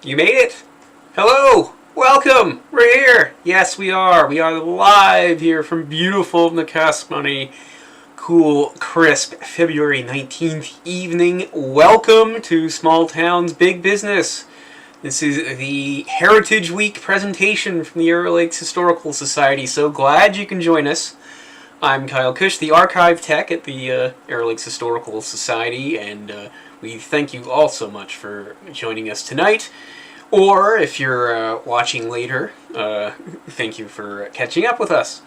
You made it! Hello! Welcome! We're here! Yes, we are. We are live here from beautiful Nakusp on a cool, crisp February 19th evening. Welcome to Small Towns Big Business. This is the Heritage Week presentation from the Arrow Lakes Historical Society. So glad you can join us. I'm Kyle Cush, the archive tech at the Arrow Lakes Historical Society, and we thank you all so much for joining us tonight. Or if you're watching later, thank you for catching up with us.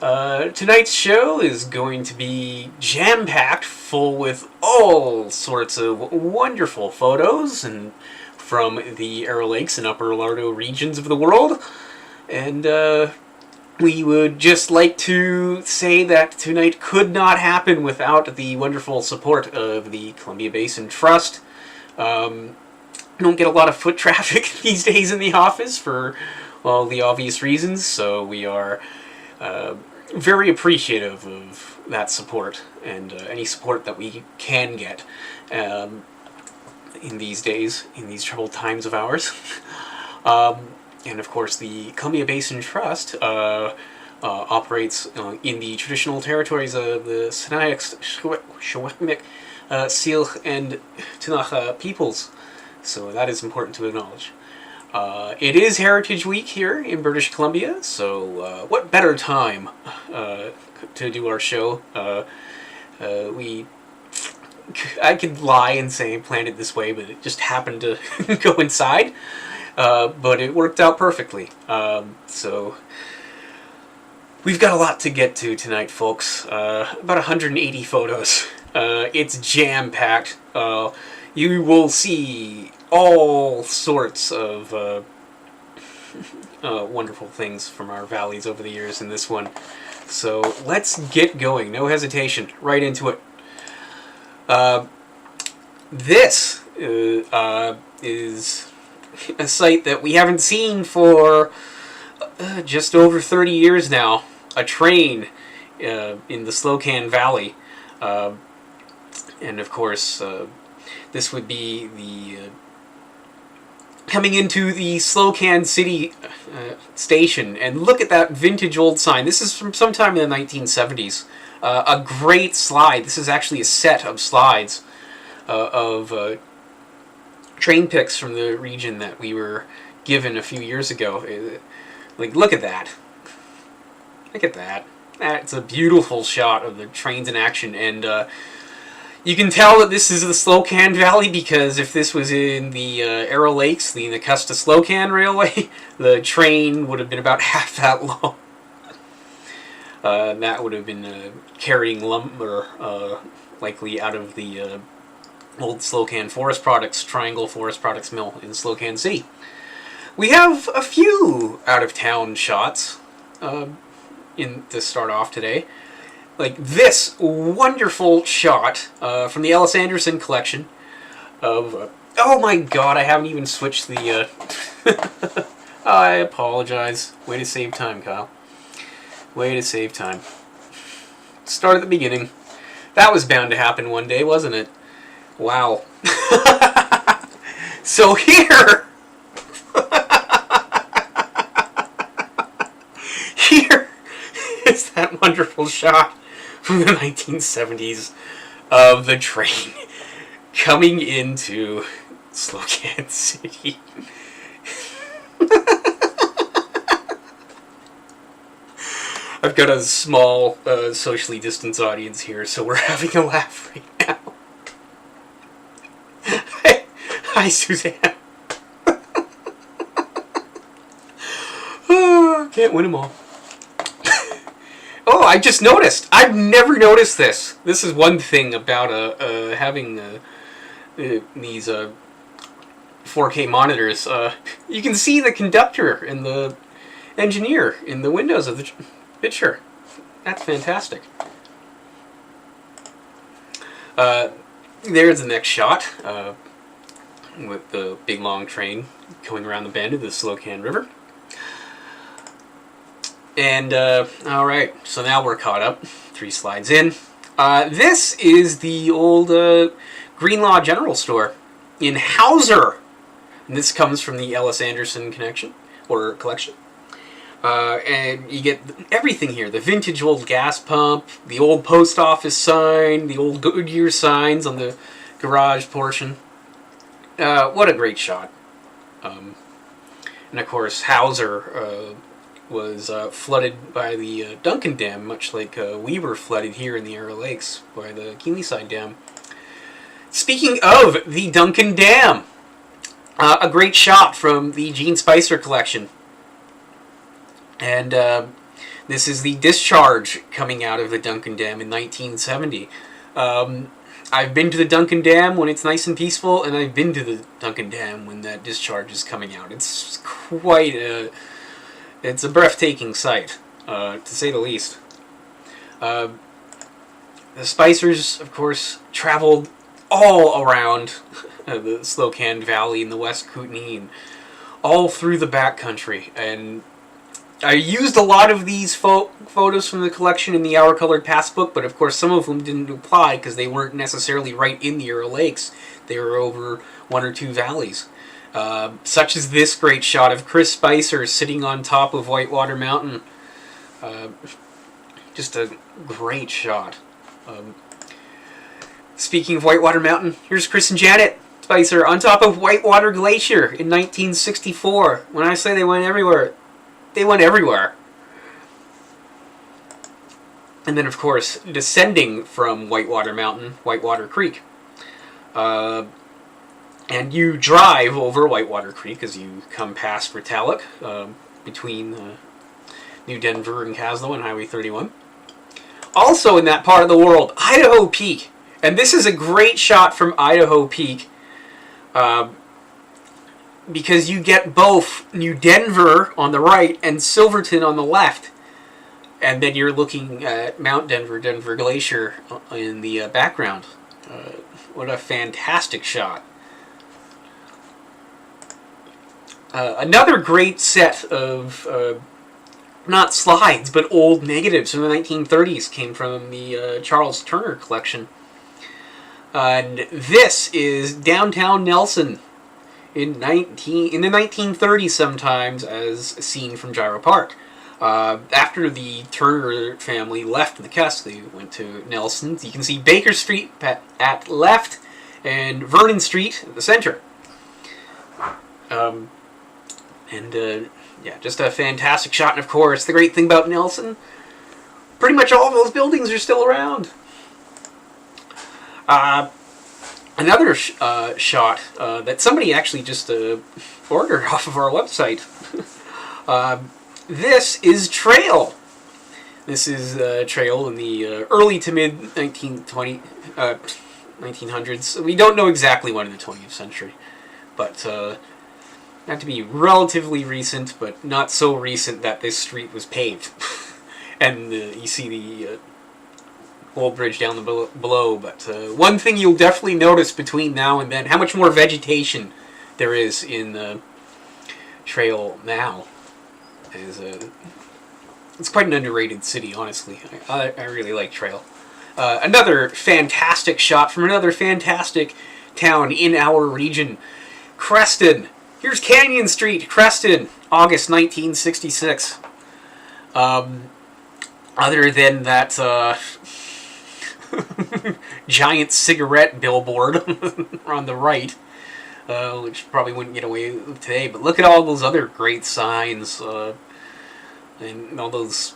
Tonight's show is going to be jam-packed, full with all sorts of wonderful photos and from the Arrow Lakes and Upper Lardo regions of the world. And we would just like to say that tonight could not happen without the wonderful support of the Columbia Basin Trust. Don't get a lot of foot traffic these days in the office for all the obvious reasons, so we are very appreciative of that support and any support that we can get in these days, in these troubled times of ours. And of course, the Columbia Basin Trust operates in the traditional territories of the Sinixt, Shwekmik, Syilx, and Tinach peoples. So that is important to acknowledge. It is Heritage Week here in British Columbia, so what better time to do our show? I could lie and say planned it this way, but it just happened to coincide. But it worked out perfectly. So we've got a lot to get to tonight, folks. About 180 photos. It's jam-packed. You will see all sorts of wonderful things from our valleys over the years in this one. So let's get going. No hesitation. Right into it. This is a site that we haven't seen for just over 30 years now. A train in the Slocan Valley. And of course, this would be the coming into the Slocan City station. And look at that vintage old sign. This is from sometime in the 1970s. A great slide. This is actually a set of slides of train pics from the region that we were given a few years ago. Like, look at that. Look at that. That's a beautiful shot of the trains in action, and you can tell that this is the Slocan Valley because if this was in the Arrow Lakes, the Nakusp to Slocan Railway, the train would have been about half that long. That would have been carrying lumber, likely out of the old Slocan Forest Products, Triangle Forest Products Mill in Slocan City. We have a few out-of-town shots to start off today. Like this wonderful shot from the Ellis Anderson collection of... oh my god, I haven't even switched the... I apologize. Way to save time, Kyle. Way to save time. Start at the beginning. That was bound to happen one day, wasn't it? Wow. So here... here is that wonderful shot from the 1970s of the train coming into Slocan City. I've got a small, socially distanced audience here, so we're having a laugh right now. Hi, Suzanne. Oh, can't win them all. Oh, I just noticed. I've never noticed this. This is one thing about having these 4K monitors. You can see the conductor and the engineer in the windows of the picture. That's fantastic. There's the next shot with the big long train going around the bend of the Slocan River. And, alright, so now we're caught up. 3 slides in. This is the old Greenlaw General Store in Hauser, And this comes from the Ellis Anderson connection, or collection. And you get everything here. The vintage old gas pump, the old post office sign, the old Goodyear signs on the garage portion. What a great shot. And of course, Hauser was flooded by the Duncan Dam, much like we were flooded here in the Arrow Lakes by the Keelyside Dam. Speaking of the Duncan Dam, a great shot from the Gene Spicer collection. And this is the discharge coming out of the Duncan Dam in 1970. I've been to the Duncan Dam when it's nice and peaceful, and I've been to the Duncan Dam when that discharge is coming out. It's quite it's a breathtaking sight, to say the least. The Spicers, of course, traveled all around the Slocan Valley in the West Kootenai, and all through the backcountry, and I used a lot of these photos from the collection in the Hour Colored Passbook, but of course some of them didn't apply because they weren't necessarily right in the Arrow Lakes. They were over one or two valleys. Such as this great shot of Chris Spicer sitting on top of Whitewater Mountain. Just a great shot. Speaking of Whitewater Mountain, here's Chris and Janet Spicer on top of Whitewater Glacier in 1964. When I say they went everywhere, they went everywhere. And then, of course, descending from Whitewater Mountain, Whitewater Creek. And you drive over Whitewater Creek as you come past Retallick, between New Denver and Caslow and Highway 31. Also in that part of the world, Idaho Peak. And this is a great shot from Idaho Peak. Because you get both New Denver on the right and Silverton on the left. And then you're looking at Mount Denver, Denver Glacier in the background. What a fantastic shot. Another great set of, not slides, but old negatives from the 1930s came from the Charles Turner collection. And this is downtown Nelson in the 1930s sometimes, as seen from Gyro Park. After the Turner family left Nakusp, they went to Nelson. You can see Baker Street at left and Vernon Street at the center. Yeah, just a fantastic shot. And of course, the great thing about Nelson, pretty much all of those buildings are still around. Another shot that somebody actually just ordered off of our website. This is Trail. This is Trail in the early to mid 1900s. We don't know exactly when in the 20th century, but not to be relatively recent, but not so recent that this street was paved. And you see the old bridge down below. But one thing you'll definitely notice between now and then, how much more vegetation there is in the Trail now. It's quite an underrated city, honestly. I really like Trail. Another fantastic shot from another fantastic town in our region, Creston. Here's Canyon Street, Creston, August 1966. Other than that giant cigarette billboard on the right, which probably wouldn't get away today, but look at all those other great signs and all those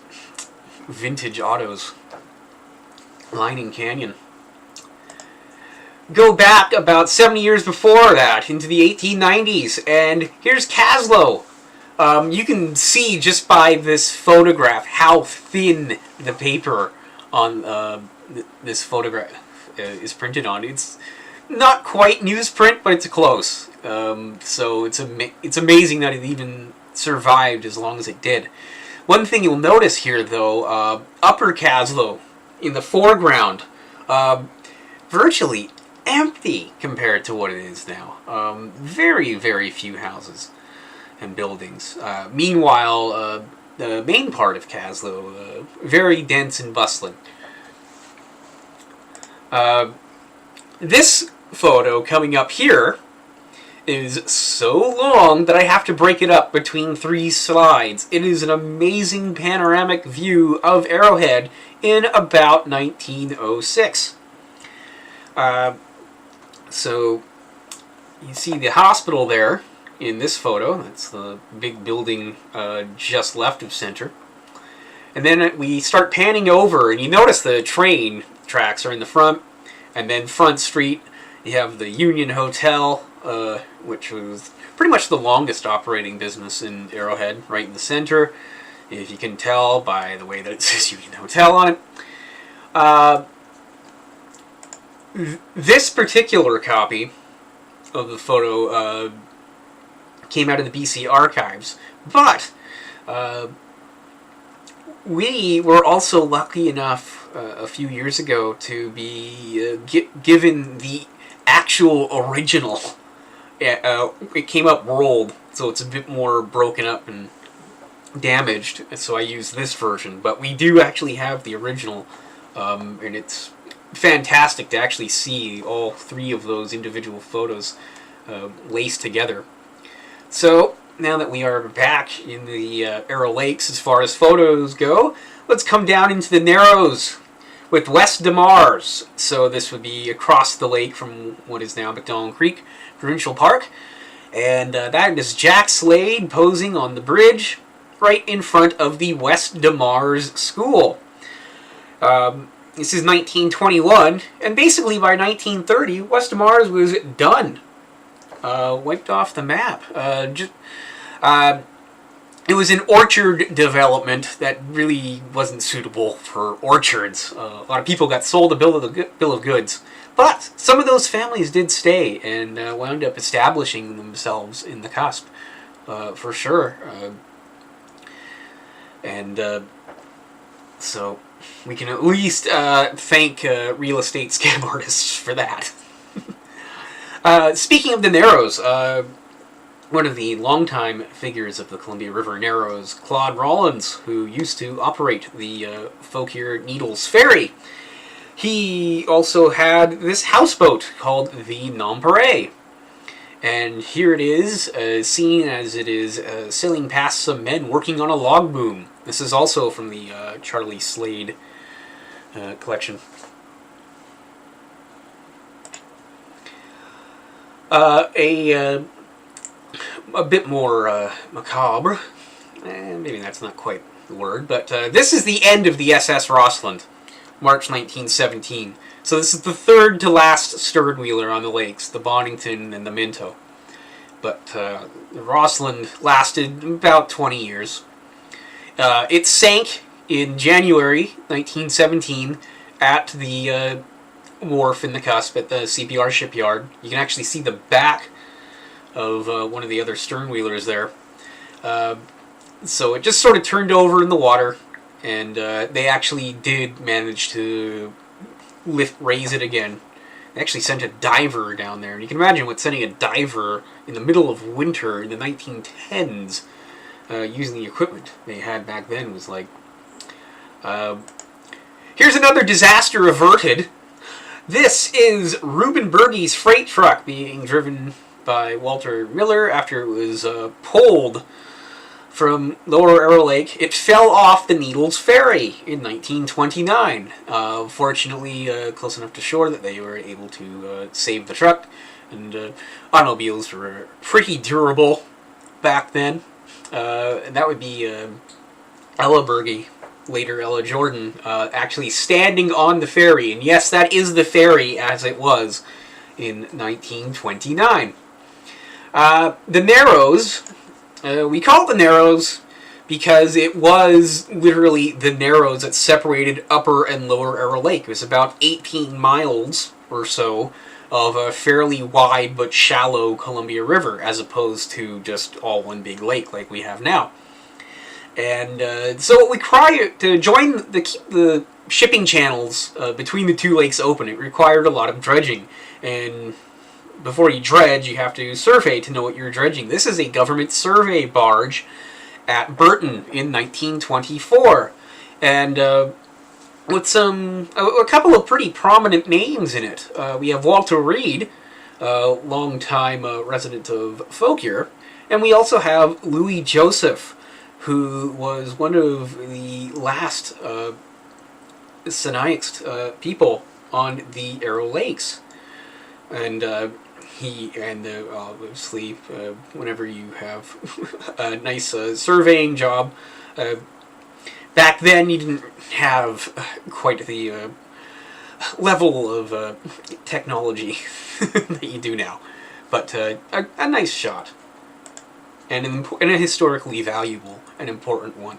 vintage autos lining Canyon. Go back about 70 years before that, into the 1890s, and here's Caslow. You can see just by this photograph how thin the paper on this photograph is printed on. It's not quite newsprint, but it's close. So it's amazing that it even survived as long as it did. One thing you'll notice here, though, Upper Caslow in the foreground, virtually empty compared to what it is now. Very, very few houses and buildings. Meanwhile, the main part of Caslow, very dense and bustling. This photo coming up here is so long that I have to break it up between 3 slides. It is an amazing panoramic view of Arrowhead in about 1906. So you see the hospital there in this photo. That's the big building just left of center. And then we start panning over, and you notice the train tracks are in the front, and then Front Street, you have the Union Hotel, which was pretty much the longest operating business in Arrowhead, right in the center, if you can tell by the way that it says Union Hotel on it. This particular copy of the photo came out of the BC archives, but we were also lucky enough a few years ago to be given the actual original. It came up rolled, so it's a bit more broken up and damaged, so I used this version. But we do actually have the original, and it's fantastic to actually see all 3 of those individual photos laced together. So now that we are back in the Arrow Lakes as far as photos go, let's come down into the Narrows with West de Mars. So this would be across the lake from what is now McDonald Creek Provincial Park. And that is Jack Slade posing on the bridge right in front of the West de Mars School. This is 1921, and basically by 1930, West de Mars was done. Wiped off the map. It was an orchard development that really wasn't suitable for orchards. A lot of people got sold a bill of goods. But some of those families did stay and wound up establishing themselves in Nakusp, for sure. So we can at least thank real estate scam artists for that. Speaking of the Narrows, one of the longtime figures of the Columbia River Narrows, Claude Rollins, who used to operate the Fauquier Needles Ferry. He also had this houseboat called the Nonpareil. And here it is, seen as it is sailing past some men working on a log boom. This is also from the Charlie Slade collection. A bit more macabre, maybe that's not quite the word, but this is the end of the SS Rossland, March 1917. So this is the 3rd to last Sternwheeler on the lakes, the Bonington and the Minto. But the Rossland lasted about 20 years. It sank in January 1917 at the wharf in Nakusp at the CPR shipyard. You can actually see the back of one of the other Sternwheelers there. So it just sort of turned over in the water, and they actually did manage to raise it again. They actually sent a diver down there, and you can imagine what sending a diver in the middle of winter in the 1910s using the equipment they had back then was like. Here's another disaster averted. This is Reuben Berge's freight truck being driven by Walter Miller after it was pulled from Lower Arrow Lake. It fell off the Needles Ferry in 1929. Fortunately, close enough to shore that they were able to save the truck. And automobiles were pretty durable back then. And that would be Ella Berge, later Ella Jordan, actually standing on the ferry. And yes, that is the ferry as it was in 1929. The Narrows, we call it the Narrows because it was literally the Narrows that separated Upper and Lower Arrow Lake. It was about 18 miles or so of a fairly wide but shallow Columbia River, as opposed to just all one big lake like we have now. And so we try to join keep the shipping channels between the two lakes open. It required a lot of dredging, and before you dredge, you have to survey to know what you're dredging. This is a government survey barge at Burton in 1924, and with a couple of pretty prominent names in it. We have Walter Reed, long-time resident of Fauquier. And we also have Louis Joseph, who was one of the last Sinaics people on the Arrow Lakes. And obviously, whenever you have a nice surveying job, back then you didn't have quite the level of technology that you do now. But a nice shot. And a historically valuable and important one.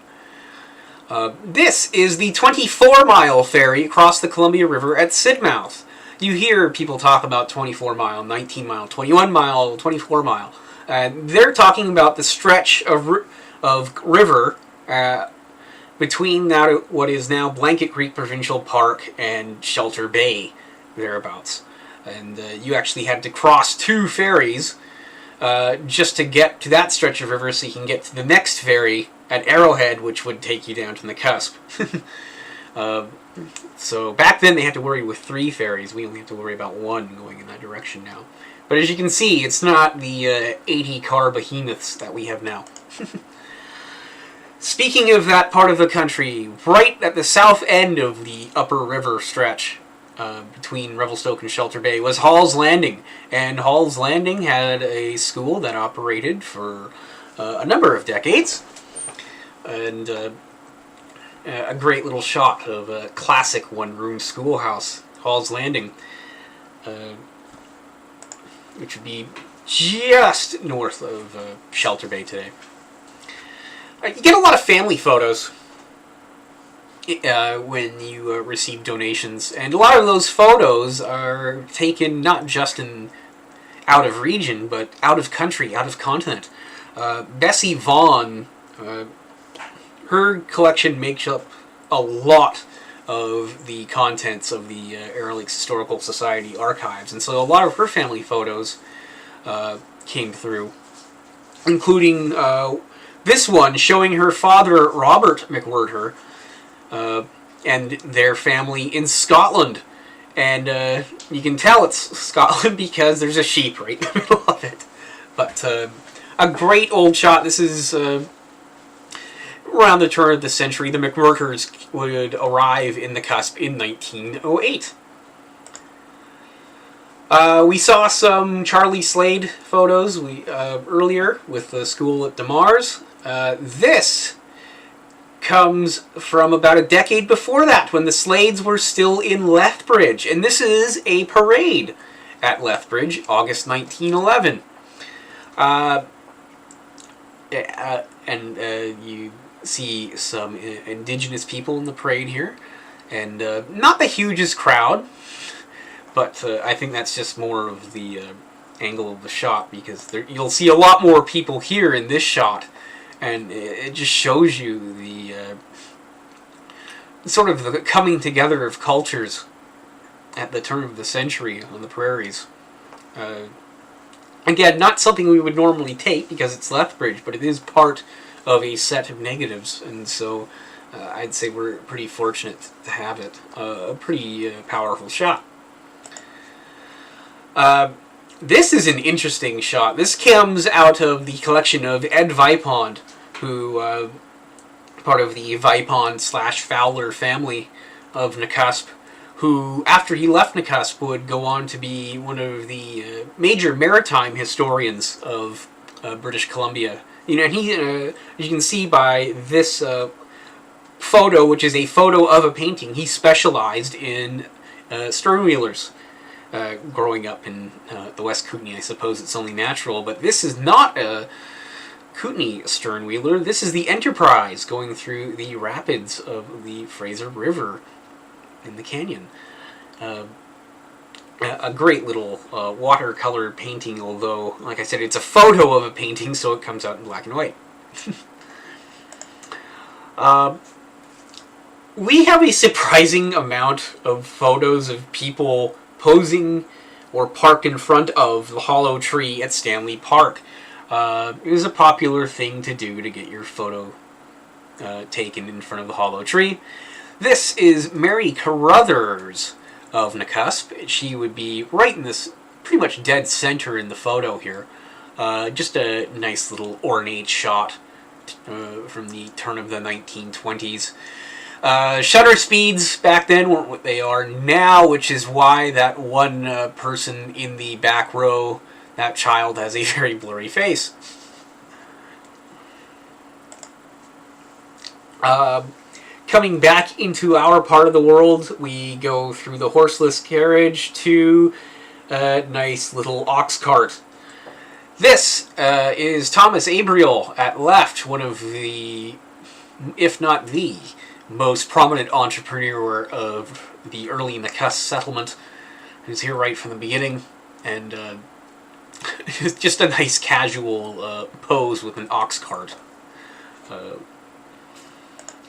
This is the 24-mile ferry across the Columbia River at Sidmouth. You hear people talk about 24-mile, 19-mile, 21-mile, 24-mile. They're talking about the stretch of river between what is now Blanket Creek Provincial Park and Shelter Bay, thereabouts. And you actually had to cross 2 ferries just to get to that stretch of river so you can get to the next ferry at Arrowhead, which would take you down to Nakusp. So back then they had to worry with 3 ferries. We only have to worry about 1 going in that direction now. But as you can see, it's not the 80-car behemoths that we have now. Speaking of that part of the country, right at the south end of the upper river stretch, between Revelstoke and Shelter Bay, was Hall's Landing. And Hall's Landing had a school that operated for a number of decades. And a great little shot of a classic one-room schoolhouse, Hall's Landing, which would be just north of Shelter Bay today. You get a lot of family photos when you receive donations, and a lot of those photos are taken not just out of region, but out of country, out of continent. Bessie Vaughn, her collection makes up a lot of the contents of the Arrow Lakes Historical Society archives, and so a lot of her family photos came through, including this one showing her father, Robert McWhirter, and their family in Scotland. And you can tell it's Scotland because there's a sheep right in the middle of it. But a great old shot. This is around the turn of the century. The McWhirters would arrive in Nakusp in 1908. We saw some Charlie Slade photos earlier with the school at DeMars. This comes from about a decade before that, when the Slades were still in Lethbridge. And this is a parade at Lethbridge, August 1911. You see some indigenous people in the parade here. And not the hugest crowd, but I think that's just more of the angle of the shot, because you'll see a lot more people here in this shot. And it just shows you the sort of the coming together of cultures at the turn of the century on the prairies. Again, not something we would normally take because it's Lethbridge, but it is part of a set of negatives, and so I'd say we're pretty fortunate to have it. A pretty powerful shot. This is an interesting shot. This comes out of the collection of Ed Vipond, who, part of the Vipond/Fowler family of Nakusp, who, after he left Nakusp, would go on to be one of the major maritime historians of British Columbia. You know, and he, you can see by this photo, which is a photo of a painting, he specialized in sternwheelers. Growing up in the West Kootenay, I suppose it's only natural, but this is not a Kootenay sternwheeler. This is the Enterprise going through the rapids of the Fraser River in the canyon. A great little watercolor painting, although, like I said, it's a photo of a painting, so it comes out in black and white. We have a surprising amount of photos of people posing or parked in front of the hollow tree at Stanley Park. It was a popular thing to do to get your photo taken in front of the hollow tree. This is Mary Carruthers of Nakusp. She would be right in this pretty much dead center in the photo here. Just a nice little ornate shot from the turn of the 1920s. Shutter speeds back then weren't what they are now, which is why that one person in the back row, that child, has a very blurry face. Coming back into our part of the world, we go through the horseless carriage to a nice little ox cart. This is Thomas Abriel at left, one of the, if not the, most prominent entrepreneur of the early Nakusp settlement, who's here right from the beginning, and it's just a nice casual pose with an ox cart.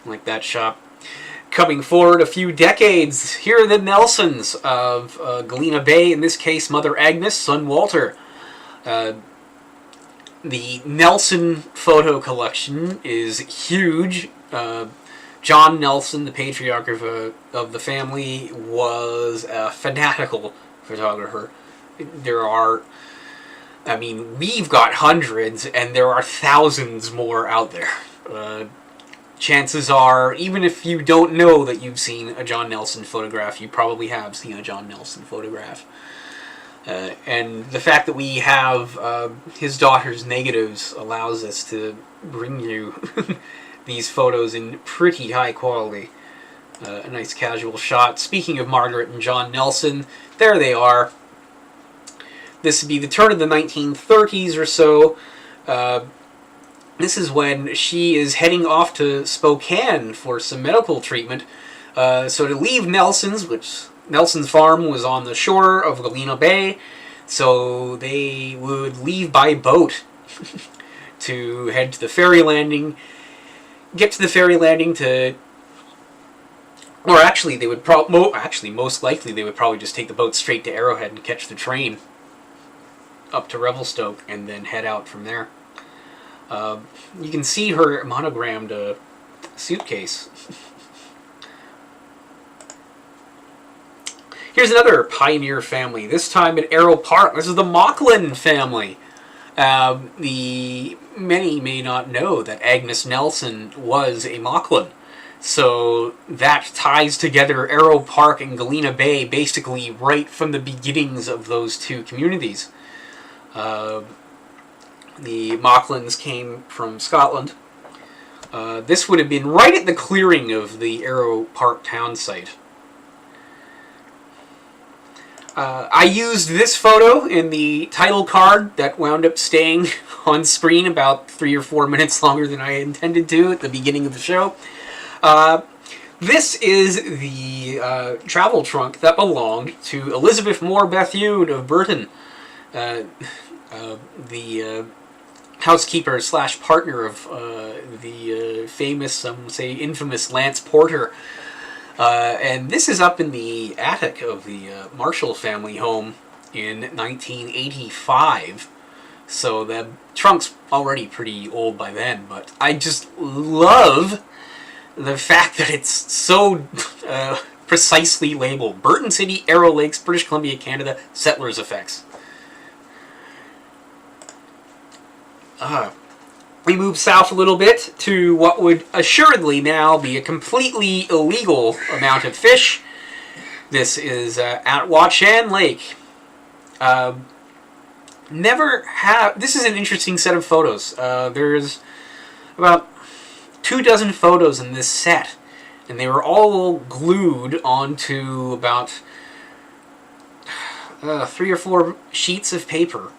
Like that shot. Coming forward a few decades, here are the Nelsons of Galena Bay, in this case Mother Agnes, son Walter. The Nelson photo collection is huge. John Nelson, the patriarch of the family, was a fanatical photographer. We've got hundreds, and there are thousands more out there. Chances are, even if you don't know that you've seen a John Nelson photograph, you probably have seen a John Nelson photograph. And the fact that we have his daughter's negatives allows us to bring you these photos in pretty high quality. A nice casual shot. Speaking of Margaret and John Nelson, there they are. This would be the turn of the 1930s or so. This is when she is heading off to Spokane for some medical treatment. So to leave Nelson's, which Nelson's farm was on the shore of Galena Bay, so they would leave by boat to head to the ferry landing. Get to the ferry landing to, or actually they would most likely they would probably just take the boat straight to Arrowhead and catch the train up to Revelstoke and then head out from there. You can see her monogrammed suitcase. Here's another pioneer family, this time at Arrow Park. This is the Mauchline family. Many may not know that Agnes Nelson was a Mauchline. So that ties together Arrow Park and Galena Bay basically right from the beginnings of those two communities. The Mauchlins came from Scotland. This would have been right at the clearing of the Arrow Park town site. I used this photo in the title card that wound up staying on screen about 3 or 4 minutes longer than I intended to at the beginning of the show. This is the travel trunk that belonged to Elizabeth Moore Bethune of Burton, the housekeeper / partner of the famous, some say infamous, Lance Porter. And this is up in the attic of the Marshall family home in 1985. So the trunk's already pretty old by then, but I just love the fact that it's so precisely labeled. Burton City, Arrow Lakes, British Columbia, Canada, Settlers Effects. We move south a little bit to what would assuredly now be a completely illegal amount of fish. This is at Watchan Lake. This is an interesting set of photos. There's about 24 photos in this set, and they were all glued onto about 3 or 4 sheets of paper.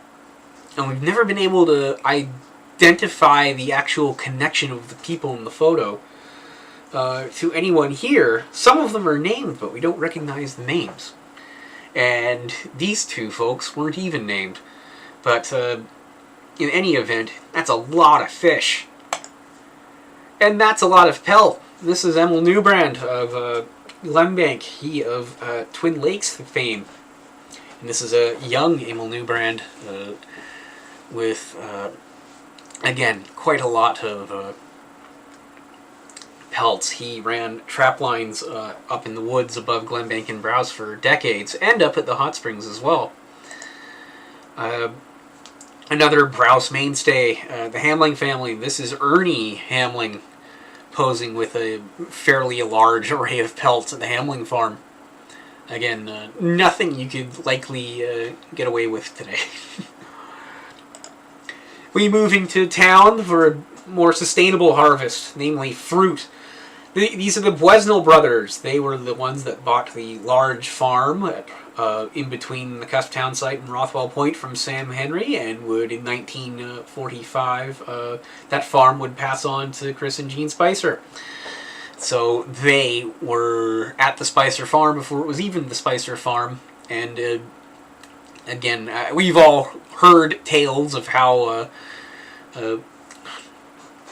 And we've never been able to identify the actual connection of the people in the photo to anyone here. Some of them are named, but we don't recognize the names. And these two folks weren't even named. But in any event, that's a lot of fish. And that's a lot of pelt. This is Emil Newbrand of Glenbank, he of Twin Lakes fame. And this is a young Emil Newbrand with, again, quite a lot of pelts. He ran trap lines up in the woods above Glenbank and Browse for decades, and up at the hot springs as well. Uh, Another Browse mainstay, the Hamling family. This is Ernie Hamling posing with a fairly large array of pelts at the Hamling farm. Again, nothing you could likely get away with today. We move into town for a more sustainable harvest, namely fruit. These are the Buesnel brothers. They were the ones that bought the large farm in between the Nakusp town site and Rothwell Point from Sam Henry, and would in 1945 that farm would pass on to Chris and Jean Spicer. So they were at the Spicer farm before it was even the Spicer farm, and again, we've all heard tales of how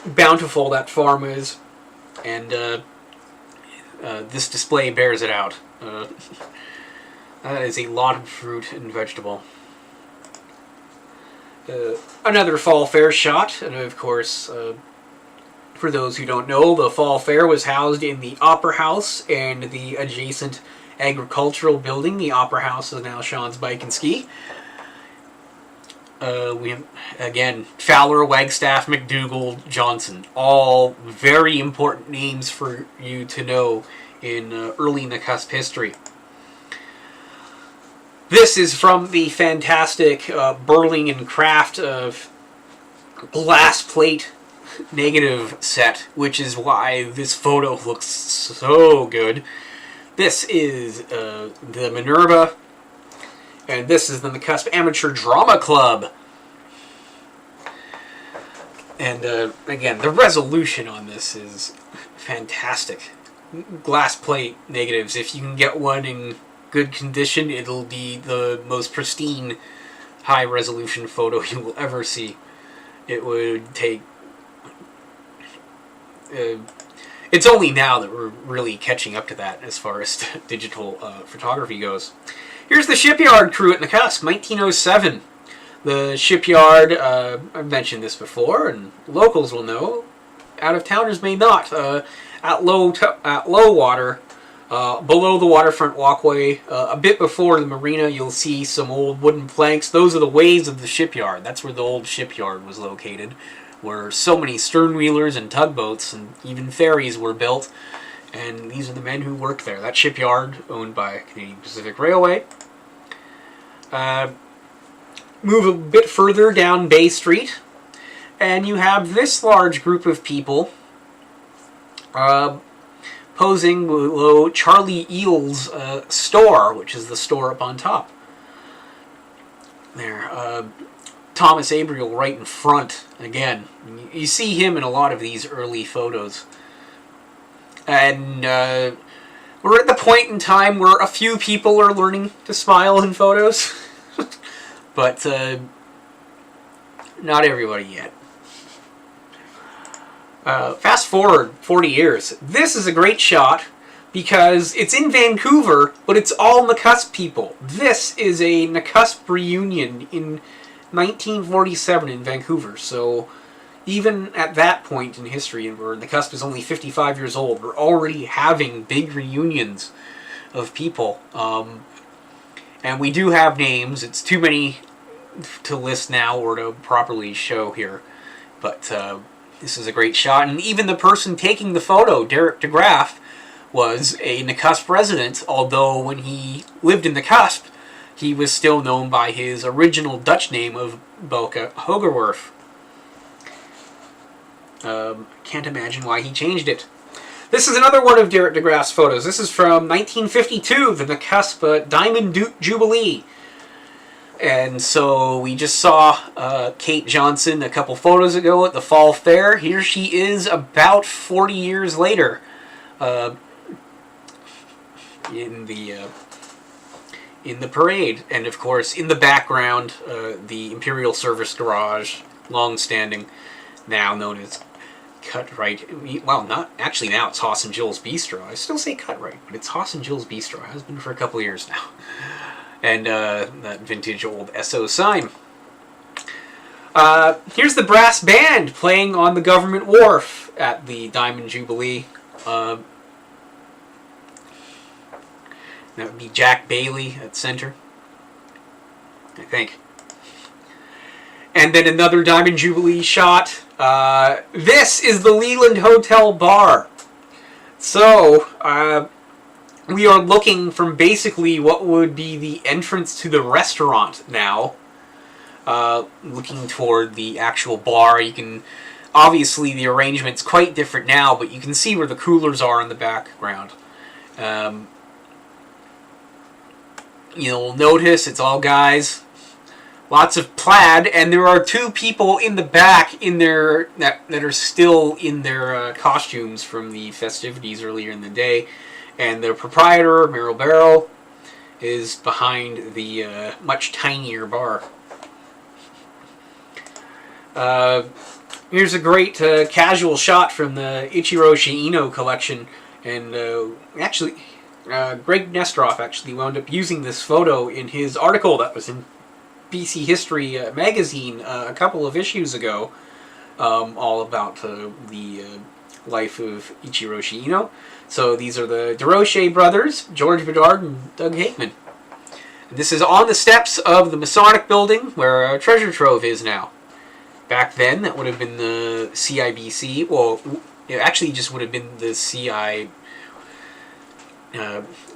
bountiful that farm is. And this display bears it out. That is a lot of fruit and vegetable. Another fall fair shot, and of course, for those who don't know, the fall fair was housed in the Opera House and the adjacent agricultural building. The Opera House is now Sean's Bike and Ski. We have, again, Fowler, Wagstaff, McDougall, Johnson. All very important names for you to know in early Nakusp history. This is from the fantastic Burling and Craft glass plate negative set, which is why this photo looks so good. This is the Minerva, and this is the Nakusp Amateur Drama Club. And again, the resolution on this is fantastic. Glass plate negatives. If you can get one in good condition, it'll be the most pristine, high resolution photo you will ever see. It would take... it's only now that we're really catching up to that as far as digital photography goes. Here's the shipyard crew at Nakusp, 1907. The shipyard, I've mentioned this before, and locals will know. Out-of-towners may not. At low water, below the waterfront walkway, a bit before the marina, you'll see some old wooden planks. Those are the ways of the shipyard. That's where the old shipyard was located, where so many sternwheelers and tugboats and even ferries were built. And these are the men who worked there. That shipyard, owned by Canadian Pacific Railway. Move a bit further down Bay Street, and you have this large group of people posing below Charlie Eel's store, which is the store up on top. There, Thomas Abriel right in front, again. You see him in a lot of these early photos. And we're at the point in time where a few people are learning to smile in photos. But not everybody yet. Fast forward 40 years. This is a great shot because it's in Vancouver, but it's all Nakusp people. This is a Nakusp reunion in 1947 in Vancouver. So even at that point in history, where Nakusp is only 55 years old, we're already having big reunions of people. And we do have names. It's too many to list now or to properly show here. But this is a great shot. And even the person taking the photo, Derek DeGraff, was a Nakusp resident, although when he lived in Nakusp, he was still known by his original Dutch name of Boke Hogerwerf. Can't imagine why he changed it. This is another one of Derek DeGraff's photos. This is from 1952, the Nakusp Diamond Jubilee. And so we just saw Kate Johnson a couple photos ago at the Fall Fair. Here she is about 40 years later in the parade. And of course, in the background, the Imperial Service Garage, long-standing, now known as Cut Right. Well, not actually now. It's Hoss and Jill's Bistro. I still say Cut Right, but it's Hoss and Jill's Bistro. It has been for a couple of years now. And that vintage old SO sign. Here's the brass band playing on the government wharf at the Diamond Jubilee. That would be Jack Bailey at center, I think. And then another Diamond Jubilee shot. This is the Leland Hotel bar. So, we are looking from basically what would be the entrance to the restaurant now. Looking toward the actual bar. You can, obviously the arrangement's quite different now, but you can see where the coolers are in the background. You'll notice it's all guys. Lots of plaid, and there are two people in the back in their that are still in their costumes from the festivities earlier in the day, and the proprietor, Merrill Barrel, is behind the much tinier bar. Here's a great casual shot from the Ichiroshi Ino collection, and actually, Greg Nestoroff actually wound up using this photo in his article that was in BC History magazine a couple of issues ago, all about the life of Ichiroshi Ino. So these are the DeRoche brothers, George Bedard and Doug Hageman. And this is on the steps of the Masonic building where Treasure Trove is now. Back then, that would have been the CIBC. Well, it actually just would have been the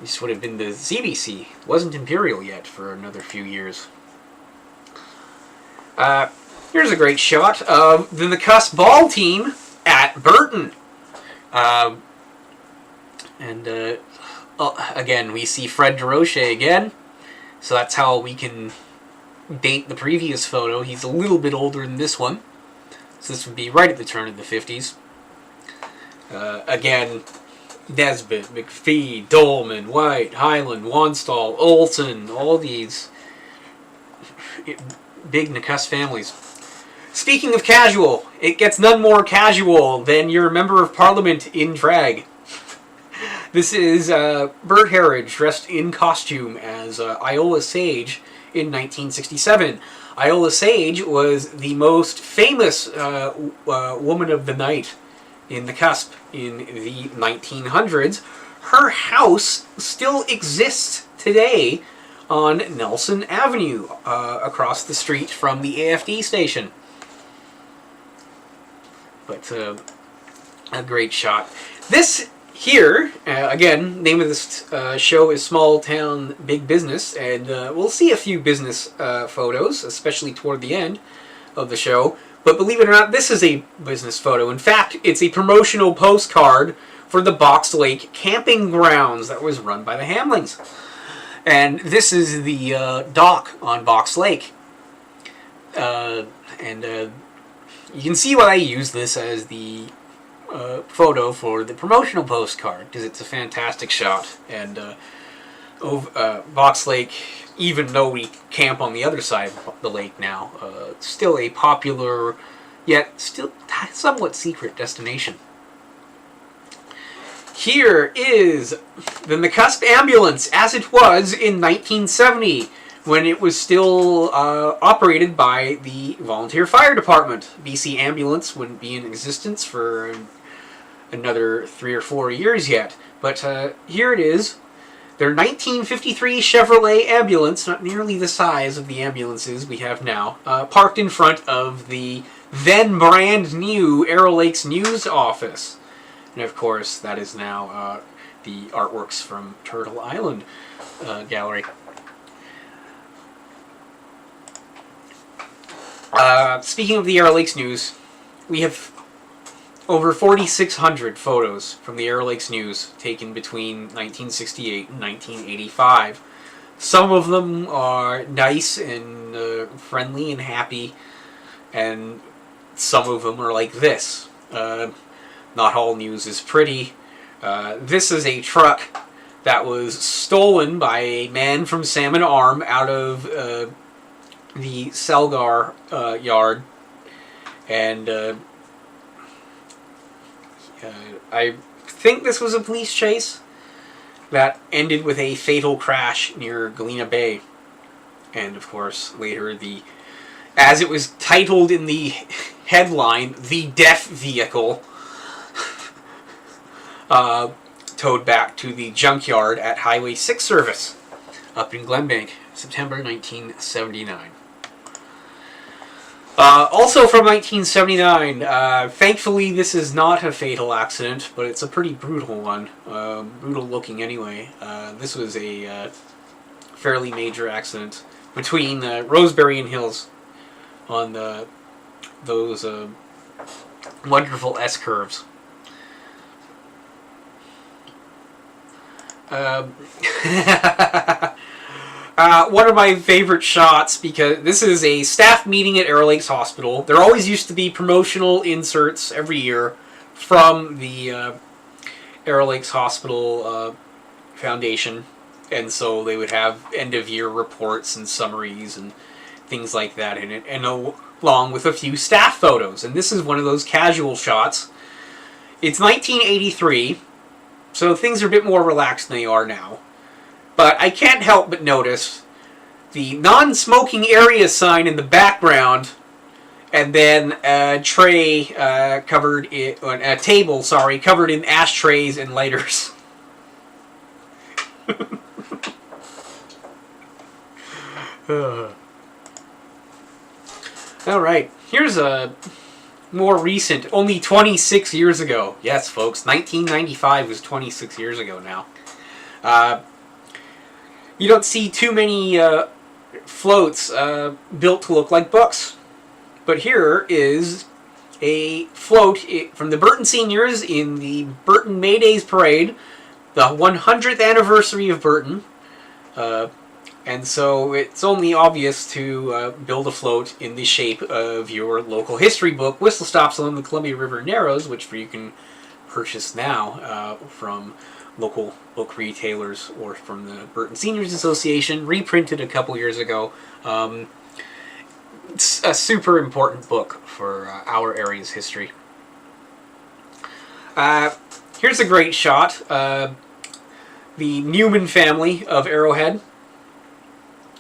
this would have been the CBC. It wasn't Imperial yet for another few years. Here's a great shot of the Nakusp ball team at Burton. Again, we see Fred DeRoche again. So that's how we can date the previous photo. He's a little bit older than this one. So this would be right at the turn of the 50s. Again, Nesbitt, McPhee, Dolman, White, Highland, Wanstall, Olson, all these big Nakusp families. Speaking of casual, it gets none more casual than your Member of Parliament in drag. This is Bert Harridge dressed in costume as Iola Sage in 1967. Iola Sage was the most famous woman of the night in Nakusp in the 1900s. Her house still exists today on Nelson Avenue, across the street from the AFD station. But a great shot. This here, again, name of this show is Small Town Big Business, and we'll see a few business photos, especially toward the end of the show. But believe it or not, this is a business photo. In fact, it's a promotional postcard for the Box Lake camping grounds that was run by the Hamlings. And this is the dock on Box Lake. You can see why I use this as the photo for the promotional postcard, because it's a fantastic shot. And Box Lake, even though we camp on the other side of the lake now, still a popular, yet still somewhat secret destination. Here is the Nakusp ambulance as it was in 1970, when it was still operated by the Volunteer Fire Department. BC Ambulance wouldn't be in existence for another 3 or 4 years yet. But here it is. Their 1953 Chevrolet ambulance, not nearly the size of the ambulances we have now, parked in front of the then brand new Arrow Lakes News office. And of course, that is now the artworks from Turtle Island Gallery. Speaking of the Arrow Lakes News, we have over 4,600 photos from the Arrow Lakes News taken between 1968 and 1985. Some of them are nice and friendly and happy, and some of them are like this. Not all news is pretty. This is a truck that was stolen by a man from Salmon Arm out of the Selgar yard, and I think this was a police chase that ended with a fatal crash near Galena Bay. And of course, later as it was titled in the headline, the death vehicle, towed back to the junkyard at Highway 6 service up in Glenbank, September 1979. Also from 1979. Thankfully, this is not a fatal accident, but it's a pretty brutal one. Brutal looking anyway. This was a fairly major accident between Roseberry and Hills on those wonderful S-curves. One of my favorite shots, because this is a staff meeting at Arrow Lakes Hospital. There always used to be promotional inserts every year from the Arrow Lakes Hospital Foundation, and so they would have end-of-year reports and summaries and things like that in it, and along with a few staff photos. And this is one of those casual shots. It's 1983, so things are a bit more relaxed than they are now. But I can't help but notice the non-smoking area sign in the background, and then a tray covered in a table, covered in ashtrays and lighters. All right, here's a more recent, only 26 years ago. Yes, folks, 1995 was 26 years ago now. You don't see too many floats built to look like books. But here is a float from the Burton seniors in the Burton May Days Parade, the 100th anniversary of Burton. And so it's only obvious to build a float in the shape of your local history book, Whistle Stops Along the Columbia River Narrows, which you can purchase now from local book retailers or from the Burton Seniors Association, reprinted a couple years ago. It's a super important book for our area's history. Here's a great shot. The Newman family of Arrowhead.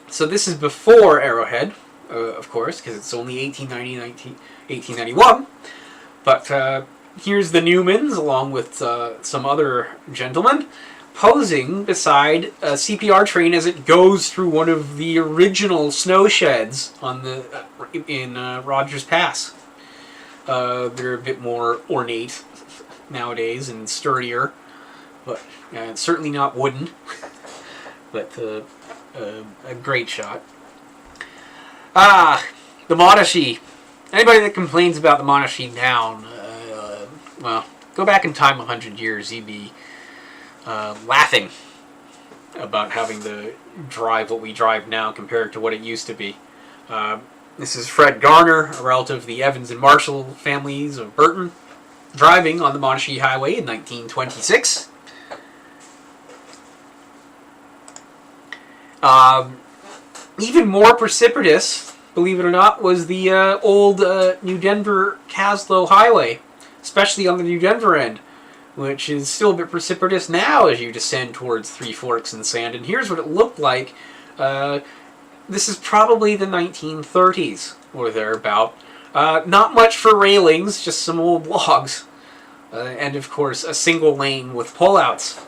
So this is before Arrowhead, of course, because it's only 1891. But here's the Newmans, along with some other gentlemen, posing beside a CPR train as it goes through one of the original snow sheds on in Rogers Pass. They're a bit more ornate nowadays and sturdier, but certainly not wooden. But a great shot. The Monashee. Anybody that complains about the Monashee now, well, go back in time 100 years, you'd be laughing about having to drive what we drive now compared to what it used to be. This is Fred Garner, a relative of the Evans and Marshall families of Burton, driving on the Monashee Highway in 1926. Even more precipitous, believe it or not, was the old New Denver-Caslow Highway, especially on the New Denver end, which is still a bit precipitous now as you descend towards Three Forks and Sand. And here's what it looked like. This is probably the 1930s or thereabout. Not much for railings, just some old logs. And of course, a single lane with pullouts.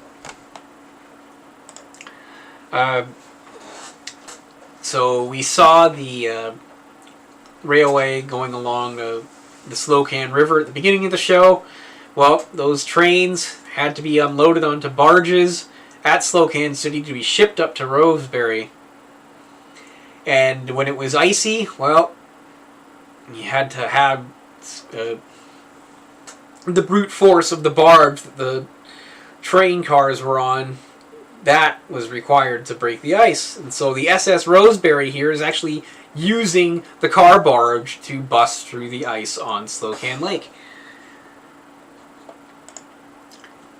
So we saw the railway going along the Slocan River at the beginning of the show. Well, those trains had to be unloaded onto barges at Slocan City to be shipped up to Roseberry. And when it was icy, well, you had to have the brute force of the barge that the train cars were on. That was required to break the ice. And so the SS Roseberry here is actually using the car barge to bust through the ice on Slocan Lake.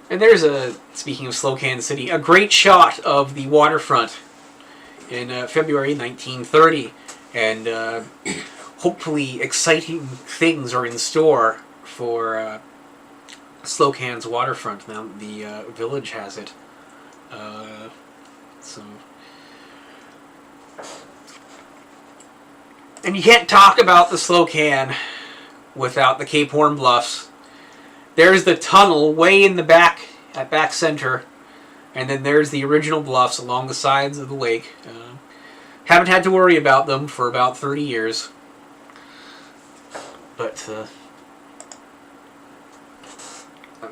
And there's speaking of Slocan City, a great shot of the waterfront in February 1930. And hopefully exciting things are in store for Slocan's waterfront now that the village has it. And you can't talk about the Slocan without the Cape Horn Bluffs. There's the tunnel way in the back, at back center, and then there's the original bluffs along the sides of the lake. Haven't had to worry about them for about 30 years. but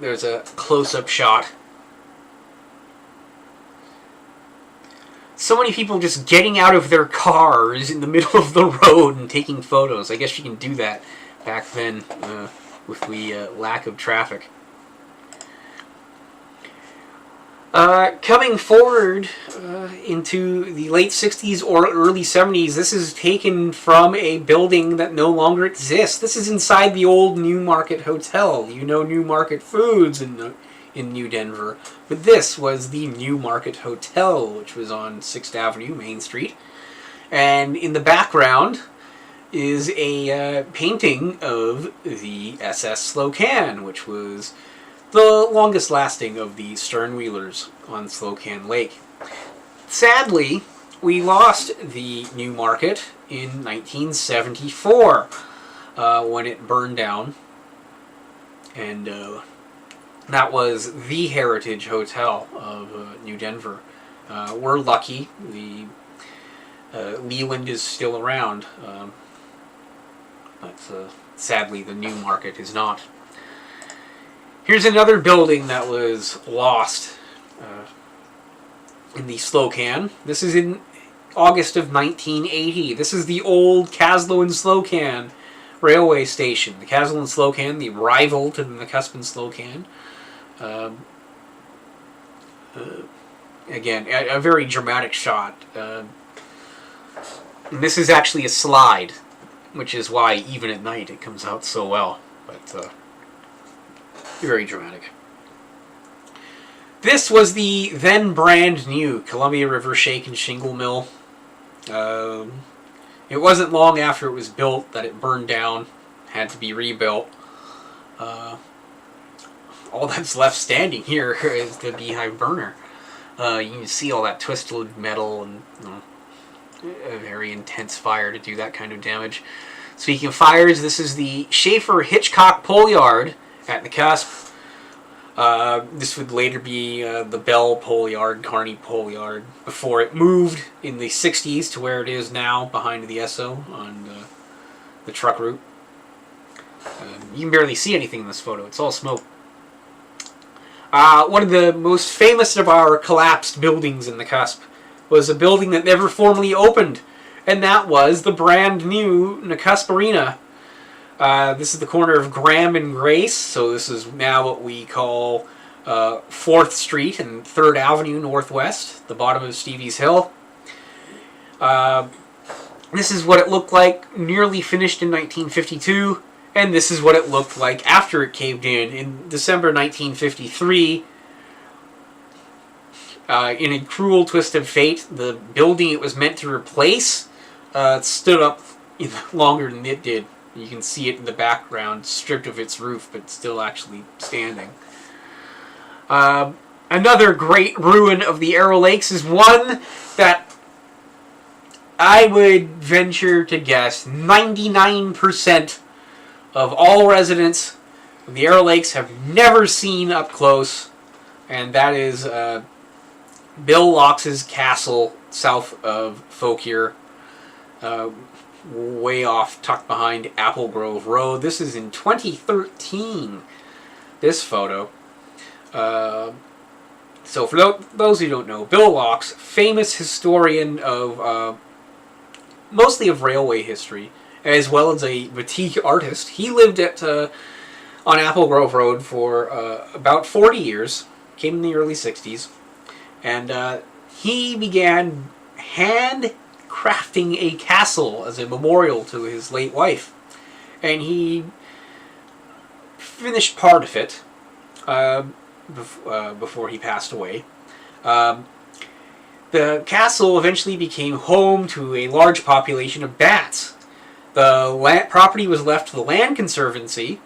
there's a close-up shot. So many people just getting out of their cars in the middle of the road and taking photos. I guess you can do that back then with the lack of traffic. Coming forward into the late 60s or early 70s, this is taken from a building that no longer exists. This is inside the old Newmarket Hotel. You know Newmarket Foods in New Denver. But this was the Newmarket Hotel, which was on 6th Avenue, Main Street. And in the background is a painting of the SS Slocan, which was the longest lasting of the Sternwheelers on Slocan Lake. Sadly, we lost the Newmarket in 1974 when it burned down, and that was the Heritage Hotel of New Denver. We're lucky. The Leland is still around, but sadly the Newmarket is not. Here's another building that was lost in the Slocan. This is in August of 1980. This is the old Kaslo and Slocan railway station. The Kaslo and Slocan, the rival to the Nakusp and Slocan. Again, a very dramatic shot. And this is actually a slide, which is why even at night it comes out so well. But very dramatic. This was the then brand new Columbia River Shake and Shingle Mill. It wasn't long after it was built that it burned down, had to be rebuilt. All that's left standing here is the beehive burner. You can see all that twisted metal and a very intense fire to do that kind of damage. Speaking of fires, this is the Schaefer-Hitchcock Pole Yard at Nakusp. This would later be the Bell Pole Yard, Kearney Pole Yard, before it moved in the 60s to where it is now, behind the Esso on the truck route. You can barely see anything in this photo. It's all smoke. One of the most famous of our collapsed buildings in Nakusp was a building that never formally opened, and that was the brand new Nakusp Arena. This is the corner of Graham and Grace, so this is now what we call 4th Street and 3rd Avenue Northwest, the bottom of Stevie's Hill. This is what it looked like nearly finished in 1952, and this is what it looked like after it caved in December 1953. In a cruel twist of fate, the building it was meant to replace stood up longer than it did. You can see it in the background, stripped of its roof, but still actually standing. Another great ruin of the Arrow Lakes is one that I would venture to guess 99% of all residents of the Arrow Lakes have never seen up close, and that is Bill Lox's castle south of Fauquier. Way off, tucked behind Apple Grove Road. This is in 2013, this photo. So for those who don't know, Bill Lox, famous historian of mostly of railway history, as well as a batik artist. He lived on Apple Grove Road for about 40 years, came in the early 60s, and he began crafting a castle as a memorial to his late wife, and he finished part of it before he passed away. The castle eventually became home to a large population of bats. The property was left to the Land Conservancy.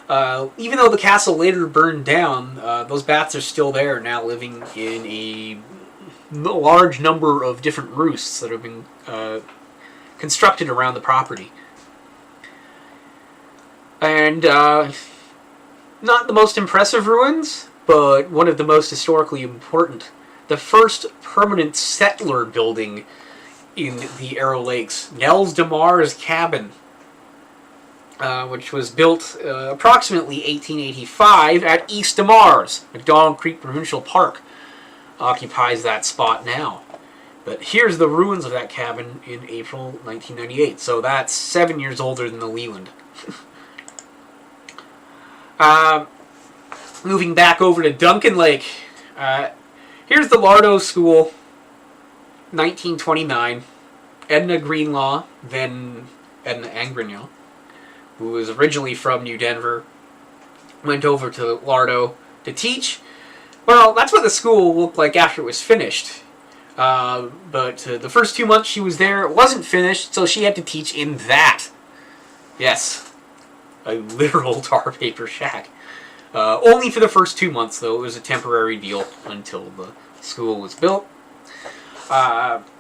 Even though the castle later burned down, those bats are still there now, living in a large number of different roosts that have been constructed around the property. And not the most impressive ruins, but one of the most historically important. The first permanent settler building in the Arrow Lakes, Nels DeMar's cabin. which was built approximately 1885 at East of Mars. McDonald Creek Provincial Park occupies that spot now. But here's the ruins of that cabin in April 1998. So that's 7 years older than the Leland. Moving back over to Duncan Lake. Here's the Lardo School, 1929. Edna Greenlaw, then Edna Angrignon, who was originally from New Denver, went over to Lardo to teach. Well, that's what the school looked like after it was finished. But the first 2 months she was there, it wasn't finished, so she had to teach in that. Yes, a literal tar paper shack. Only for the first 2 months, though. It was a temporary deal until the school was built.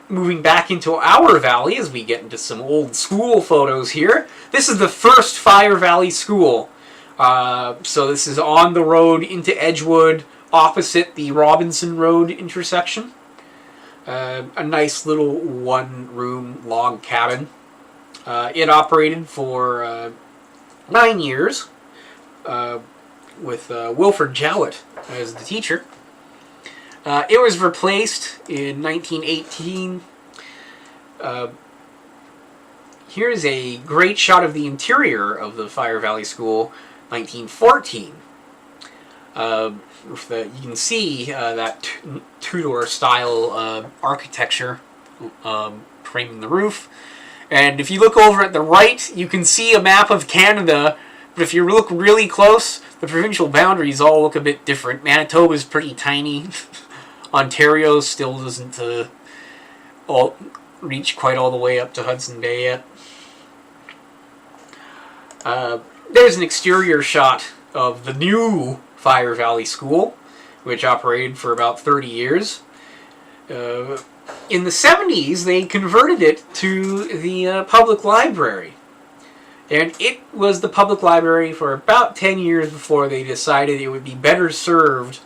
Moving back into our valley as we get into some old school photos here. This is the first Fire Valley School. So this is on the road into Edgewood, opposite the Robinson Road intersection. A nice little one-room log cabin. It operated for 9 years with Wilford Jowett as the teacher. It was replaced in 1918. Here's a great shot of the interior of the Fire Valley School, 1914. You can see that Tudor style architecture framing the roof. And if you look over at the right, you can see a map of Canada. But if you look really close, the provincial boundaries all look a bit different. Manitoba's pretty tiny. Ontario still doesn't reach quite all the way up to Hudson Bay yet. There's an exterior shot of the new Fire Valley School, which operated for about 30 years. In the 70s, they converted it to the public library. And it was the public library for about 10 years before they decided it would be better served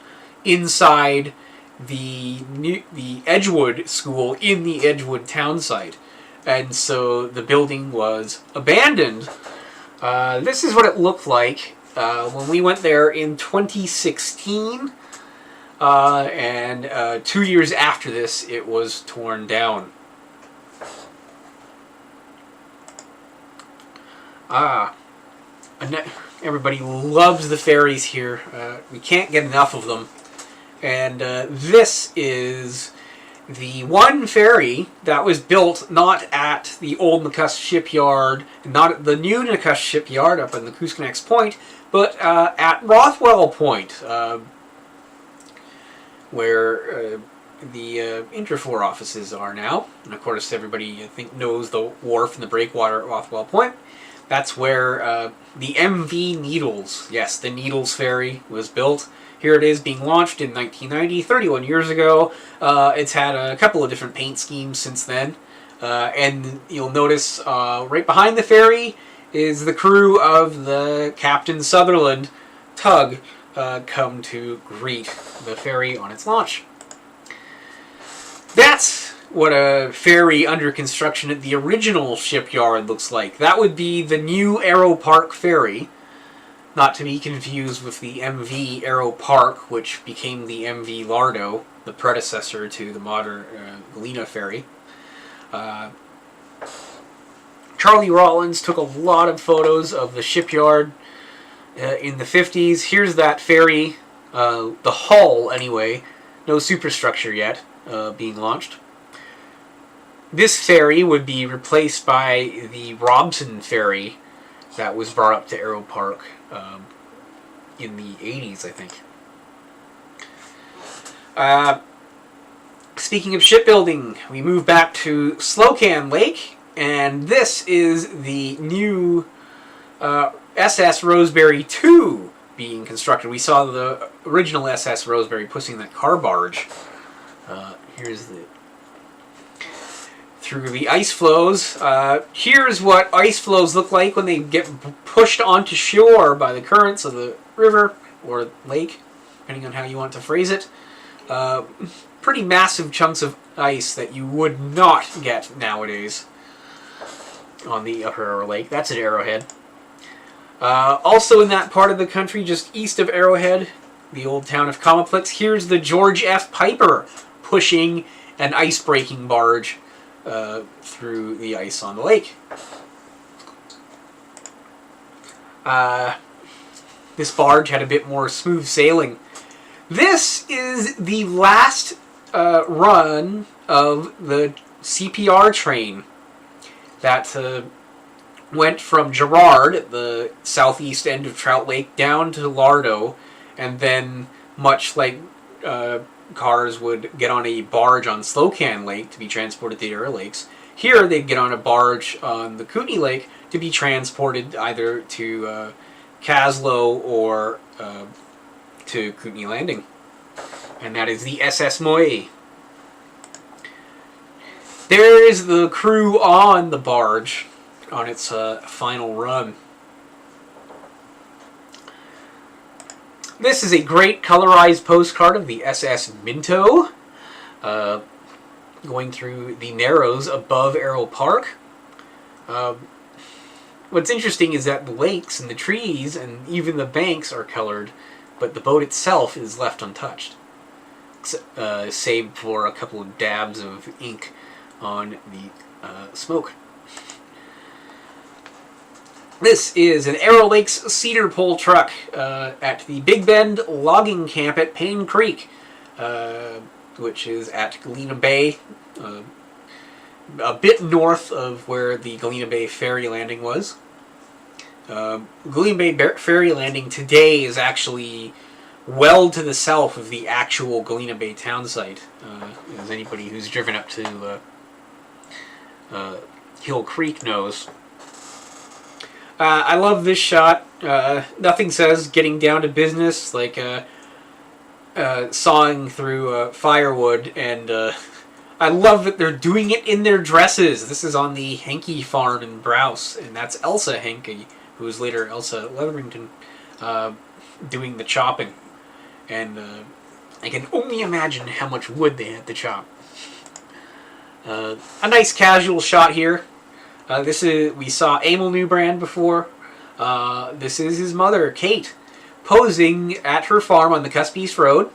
inside the Edgewood School in the Edgewood town site. And so the building was abandoned. This is what it looked like when we went there in 2016. And 2 years after this, it was torn down. Everybody loves the ferries here. We can't get enough of them. And this is the one ferry that was built not at the old Nakusp shipyard, not at the new Nakusp shipyard up in the Nakusp Point, but at Rothwell Point, where the Interfor offices are now. And of course, everybody, I think, knows the wharf and the breakwater at Rothwell Point. That's where the MV Needles, yes, the Needles Ferry was built. Here it is being launched in 1990, 31 years ago. It's had a couple of different paint schemes since then. And you'll notice right behind the ferry is the crew of the Captain Sutherland tug come to greet the ferry on its launch. That's what a ferry under construction at the original shipyard looks like. That would be the new Arrow Park Ferry, not to be confused with the MV Arrow Park, which became the MV Lardo, the predecessor to the modern Galena Ferry. Charlie Rollins took a lot of photos of the shipyard in the 50s. Here's that ferry, the hull anyway, no superstructure yet being launched. This ferry would be replaced by the Robson Ferry that was brought up to Arrow Park in the 80s, I think. Speaking of shipbuilding, we move back to Slocan Lake, and this is the new SS Rosebery 2 being constructed. We saw the original SS Rosebery pushing that car barge. Here's the through the ice flows. Here's what ice flows look like when they get pushed onto shore by the currents of the river or lake, depending on how you want to phrase it. Pretty massive chunks of ice that you would not get nowadays on the upper Arrow Lake. That's at Arrowhead. Also in that part of the country, just east of Arrowhead, the old town of Comiplex, here's the George F. Piper pushing an ice-breaking barge through the ice on the lake. This barge had a bit more smooth sailing. This is the last run of the CPR train that went from Girard at the southeast end of Trout Lake down to Lardo, and then, much like cars would get on a barge on Slocan Lake to be transported to the Arrow Lakes, here they'd get on a barge on the Kootenai Lake to be transported either to Caslow or to Kootenai Landing. And that is the SS Moy. There is the crew on the barge on its final run. This is a great colorized postcard of the SS Minto going through the Narrows above Arrow Park. What's interesting is that the lakes and the trees and even the banks are colored, but the boat itself is left untouched, save for a couple of dabs of ink on the smoke. This is an Arrow Lakes cedar pole truck at the Big Bend logging camp at Payne Creek, which is at Galena Bay, a bit north of where the Galena Bay Ferry landing was. Galena Bay Ferry landing today is actually well to the south of the actual Galena Bay town site, as anybody who's driven up to Hill Creek knows. I love this shot. Nothing says getting down to business like sawing through firewood, and I love that they're doing it in their dresses. This is on the Henke farm in Browse, and that's Elsa Henke, who was later Elsa Letherington, doing the chopping. And I can only imagine how much wood they had to chop. A nice casual shot here. We saw Emil Newbrand before. This is his mother, Kate, posing at her farm on the Cusp East Road.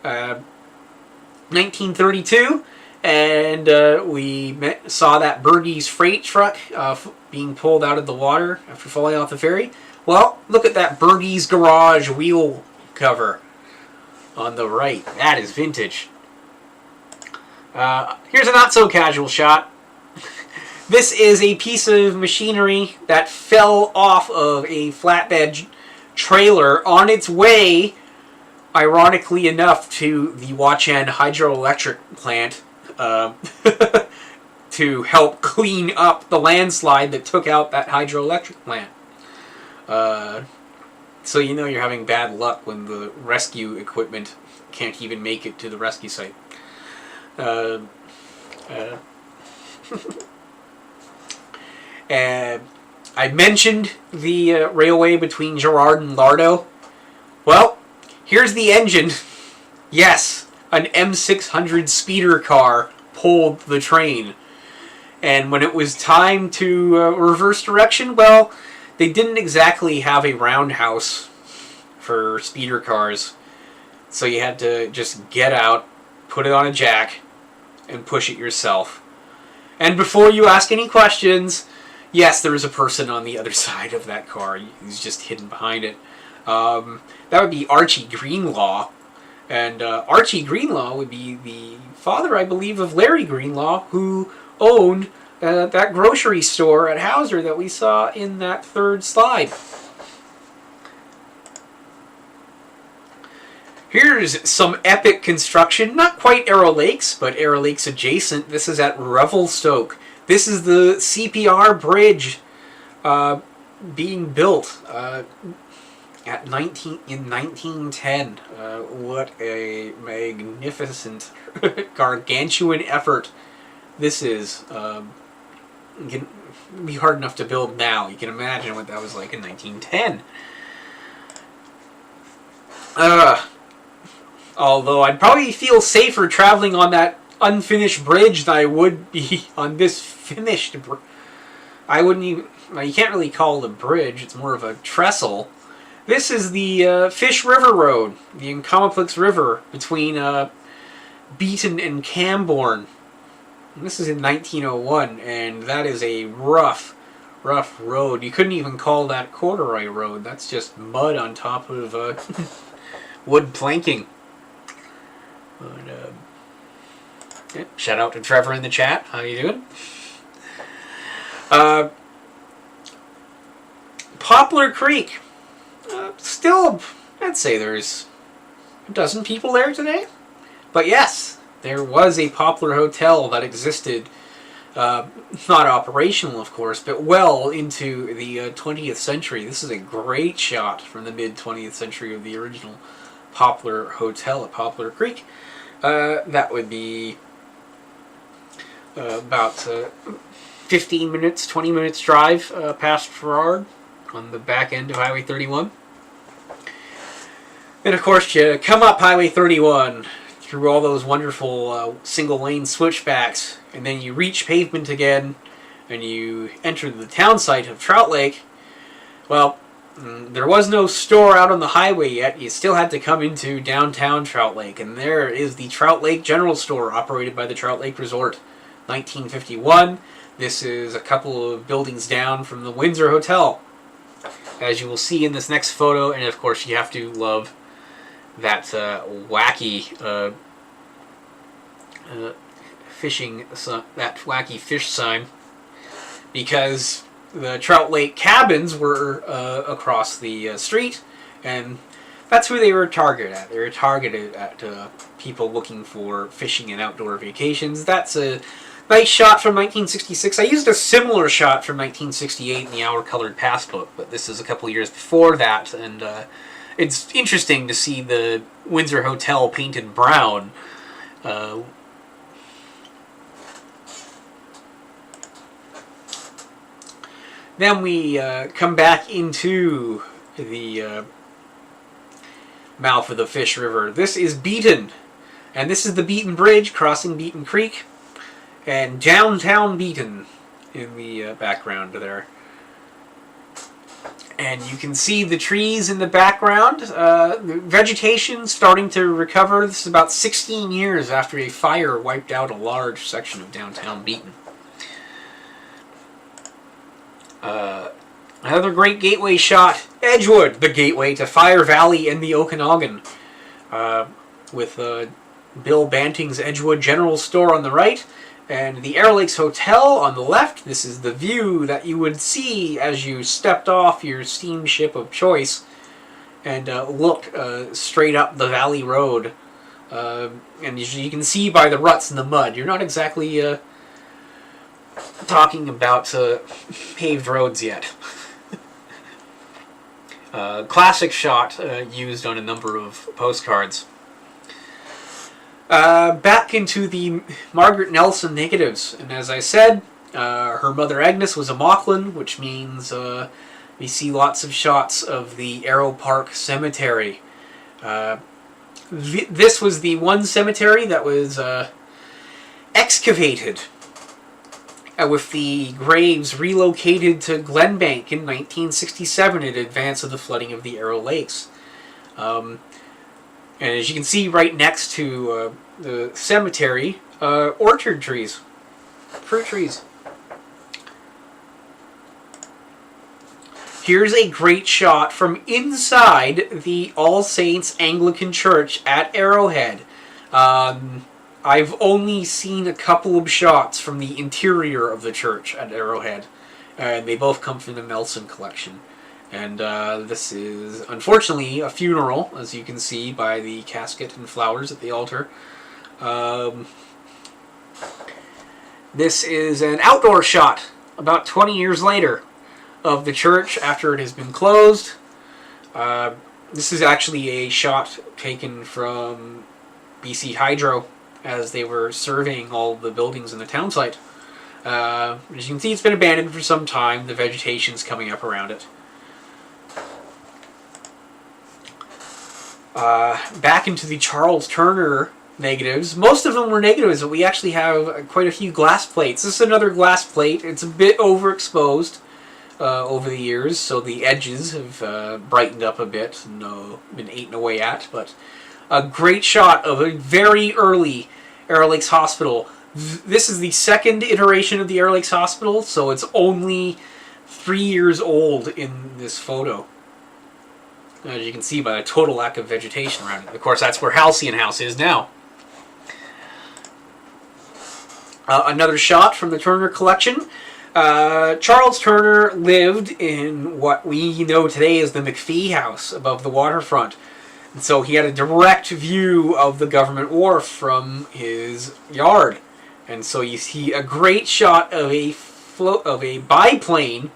1932, and we saw that Bergey's freight truck being pulled out of the water after falling off the ferry. Well, look at that Bergey's garage wheel cover on the right. That is vintage. Here's a not-so-casual shot. This is a piece of machinery that fell off of a flatbed trailer on its way, ironically enough, to the Watchan hydroelectric plant to help clean up the landslide that took out that hydroelectric plant. So you know you're having bad luck when the rescue equipment can't even make it to the rescue site. I mentioned the railway between Girard and Lardo. Well, here's the engine. Yes, an M600 speeder car pulled the train. And when it was time to reverse direction, well, they didn't exactly have a roundhouse for speeder cars. So you had to just get out, put it on a jack, and push it yourself. And before you ask any questions, yes, there is a person on the other side of that car. He's just hidden behind it. That would be Archie Greenlaw. And Archie Greenlaw would be the father, I believe, of Larry Greenlaw, who owned that grocery store at Hauser that we saw in that third slide. Here's some epic construction. Not quite Arrow Lakes, but Arrow Lakes adjacent. This is at Revelstoke. This is the CPR bridge being built in 1910. What a magnificent, gargantuan effort this is. It can be hard enough to build now. You can imagine what that was like in 1910. Although I'd probably feel safer traveling on that unfinished bridge than I would be on this finished bridge. I wouldn't even... Well, you can't really call it a bridge. It's more of a trestle. This is the Fish River Road, the Incomplex River between Beaton and Camborne. And this is in 1901, and that is a rough road. You couldn't even call that corduroy road. That's just mud on top of wood planking. But, yeah, shout out to Trevor in the chat. How you doing? Poplar Creek. Still, I'd say there's a dozen people there today. But yes, there was a Poplar Hotel that existed, not operational of course, but well into the 20th century. This is a great shot from the mid-20th century of the original Poplar Hotel at Poplar Creek. That would be about 15 minutes, 20 minutes drive past Ferrard on the back end of Highway 31. And of course you come up Highway 31 through all those wonderful single-lane switchbacks, and then you reach pavement again, and you enter the town site of Trout Lake. Well, there was no store out on the highway yet. You still had to come into downtown Trout Lake, and there is the Trout Lake General Store, operated by the Trout Lake Resort. 1951. This is a couple of buildings down from the Windsor Hotel, as you will see in this next photo. And of course you have to love that wacky wacky fish sign, because the Trout Lake cabins were across the street, and that's who they were targeted at. They were targeted at people looking for fishing and outdoor vacations. That's a nice shot from 1966. I used a similar shot from 1968 in the hour-colored passbook, but this is a couple years before that, and it's interesting to see the Windsor Hotel painted brown. Then we come back into the mouth of the Fish River. This is Beaton, and this is the Beaton Bridge crossing Beaton Creek, and downtown Beaton in the background there. And you can see the trees in the background. The vegetation starting to recover. This is about 16 years after a fire wiped out a large section of downtown Beaton. Another great gateway shot, Edgewood, the gateway to Fire Valley and the Okanagan, with Bill Banting's Edgewood General Store on the right, and the Arrow Lakes Hotel on the left. This is the view that you would see as you stepped off your steamship of choice and looked straight up the valley road. And you can see by the ruts in the mud, you're not exactly talking about paved roads yet. Classic shot used on a number of postcards. Back into the Margaret Nelson negatives, and as I said, her mother Agnes was a Mauchline, which means we see lots of shots of the Arrow Park Cemetery. This was the one cemetery that was excavated, with the graves relocated to Glenbank in 1967 in advance of the flooding of the Arrow Lakes. And as you can see right next to the cemetery, orchard trees, fruit trees. Here's a great shot from inside the All Saints Anglican Church at Arrowhead. I've only seen a couple of shots from the interior of the church at Arrowhead, and they both come from the Nelson collection. And this is, unfortunately, a funeral, as you can see by the casket and flowers at the altar. This is an outdoor shot, about 20 years later, of the church after it has been closed. This is actually a shot taken from BC Hydro as they were surveying all the buildings in the town site. As you can see, it's been abandoned for some time. The vegetation's coming up around it. Back into the Charles Turner negatives. Most of them were negatives, but we actually have quite a few glass plates. This is another glass plate. It's a bit overexposed over the years, so the edges have brightened up a bit and been eaten away at. But a great shot of a very early Arrow Lakes Hospital. This is the second iteration of the Arrow Lakes Hospital, so it's only 3 years old in this photo. As you can see by the total lack of vegetation around it. Of course, that's where Halcyon House is now. Another shot from the Turner collection. Charles Turner lived in what we know today as the McPhee House above the waterfront. And so he had a direct view of the government wharf from his yard. And so you see a great shot of a float plane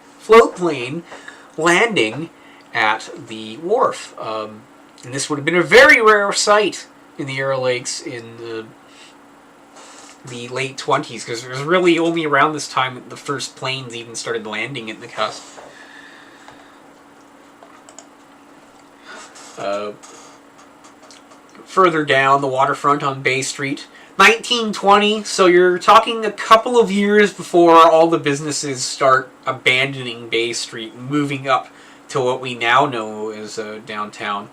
landing at the wharf. And this would have been a very rare sight in the Arrow Lakes in the late 20s, because it was really only around this time that the first planes even started landing at Nakusp. Further down the waterfront on Bay Street, 1920, so you're talking a couple of years before all the businesses start abandoning Bay Street and moving up to what we now know as downtown.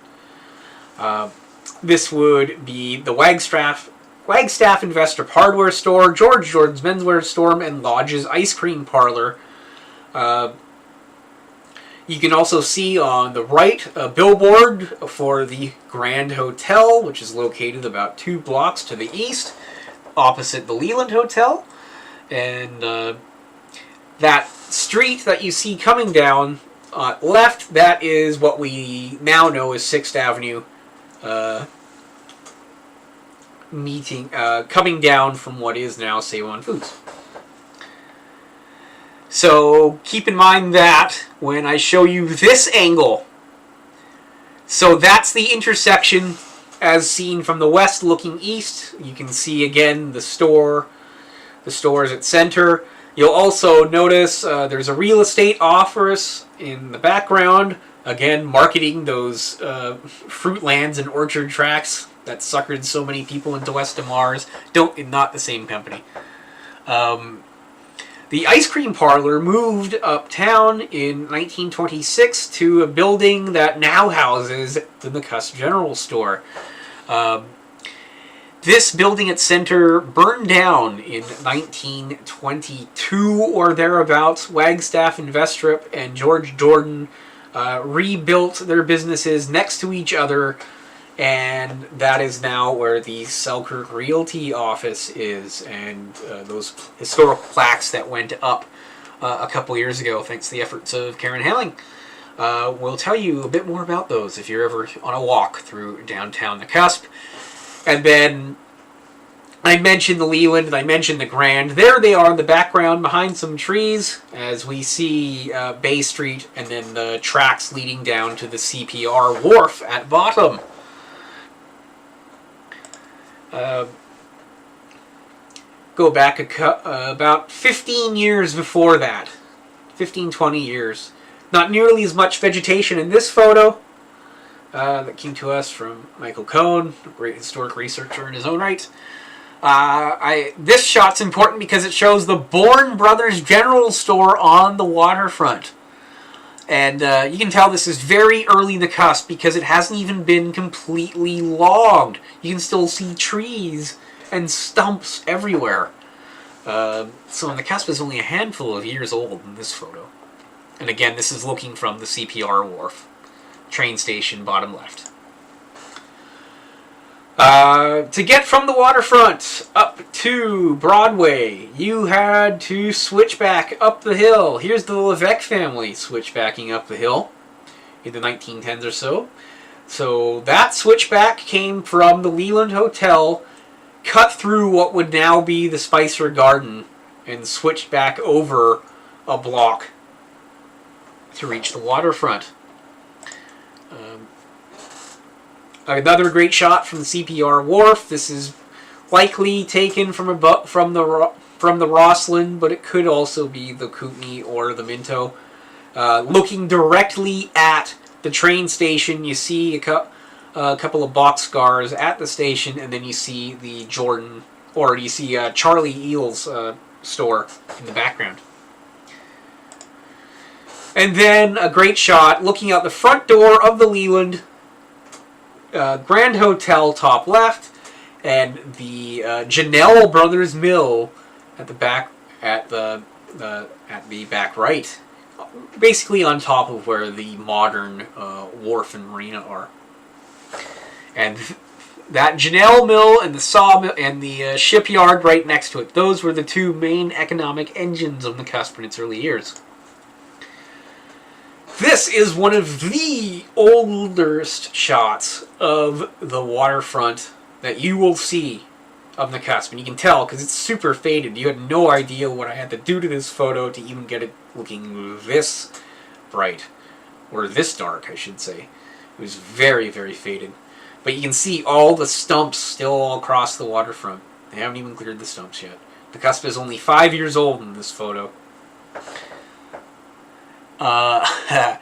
This would be the Wagstaff Investor Hardware Store, George Jordan's Menswear Store, and Lodge's Ice Cream Parlor. You can also see on the right a billboard for the Grand Hotel, which is located about 2 blocks to the east, opposite the Leland Hotel. And that street that you see coming down left, that is what we now know as 6th Avenue, coming down from what is now Save-On Foods. So keep in mind that when I show you this angle, so that's the intersection as seen from the west looking east. You can see again the store is at center. You'll also notice there's a real estate office in the background, again marketing those fruit lands and orchard tracts that suckered so many people into West Des Mars. Not the same company. The ice cream parlor moved uptown in 1926 to a building that now houses the Nakusp General Store. This building at center burned down in 1922 or thereabouts. Wagstaff Investor and George Jordan rebuilt their businesses next to each other, and that is now where the Selkirk Realty office is, and those historical plaques that went up a couple years ago thanks to the efforts of Karen Helling. We'll tell you a bit more about those if you're ever on a walk through downtown Nakusp. And then I mentioned the Leland and I mentioned the Grand. There they are in the background behind some trees as we see Bay Street and then the tracks leading down to the CPR wharf at bottom. Go back about 15 years before that. 15, 20 years. Not nearly as much vegetation in this photo that came to us from Michael Cohn, a great historic researcher in his own right. This shot's important because it shows the Bourne Brothers General Store on the waterfront. And you can tell this is very early Nakusp because it hasn't even been completely logged. You can still see trees and stumps everywhere. So Nakusp is only a handful of years old in this photo. And again, this is looking from the CPR wharf. Train station, bottom left. To get from the waterfront up to Broadway, you had to switch back up the hill. Here's the Levesque family switchbacking up the hill in the 1910s or so. So that switchback came from the Leland Hotel, cut through what would now be the Spicer Garden, and switched back over a block to reach the waterfront. Another great shot from the CPR wharf. This is likely taken from the Roslyn, but it could also be the Kootenay or the Minto. Looking directly at the train station, you see a couple of boxcars at the station, and then you see the Jordan, or you see Charlie Eel's store in the background. And then a great shot looking out the front door of the Leland Grand Hotel, top left, and the Janelle Brothers Mill at the back, at the back right, basically on top of where the modern wharf and marina are. And that Janelle Mill and the sawmill and the shipyard right next to it, those were the two main economic engines of Nakusp in its early years. This is one of the oldest shots of the waterfront that you will see of Nakusp. And you can tell because it's super faded. You had no idea what I had to do to this photo to even get it looking this bright. Or this dark, I should say. It was very, very faded. But you can see all the stumps still all across the waterfront. They haven't even cleared the stumps yet. Nakusp is only 5 years old in this photo. The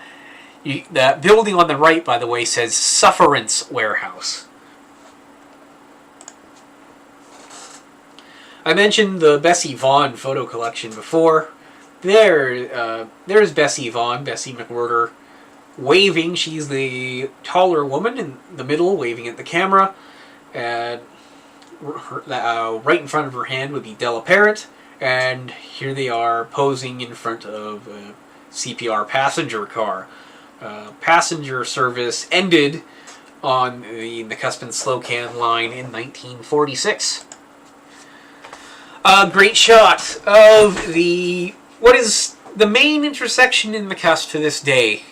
building on the right, by the way, says Sufferance Warehouse. I mentioned the Bessie Vaughn photo collection before. There's Bessie Vaughn, Bessie McWhirter, waving. She's the taller woman in the middle, waving at the camera. And right in front of her hand would be Della Parrott. And here they are posing in front of a CPR passenger car. Passenger service ended on the Nakusp and Slocan line in 1946. A great shot of what is the main intersection in Nakusp to this day.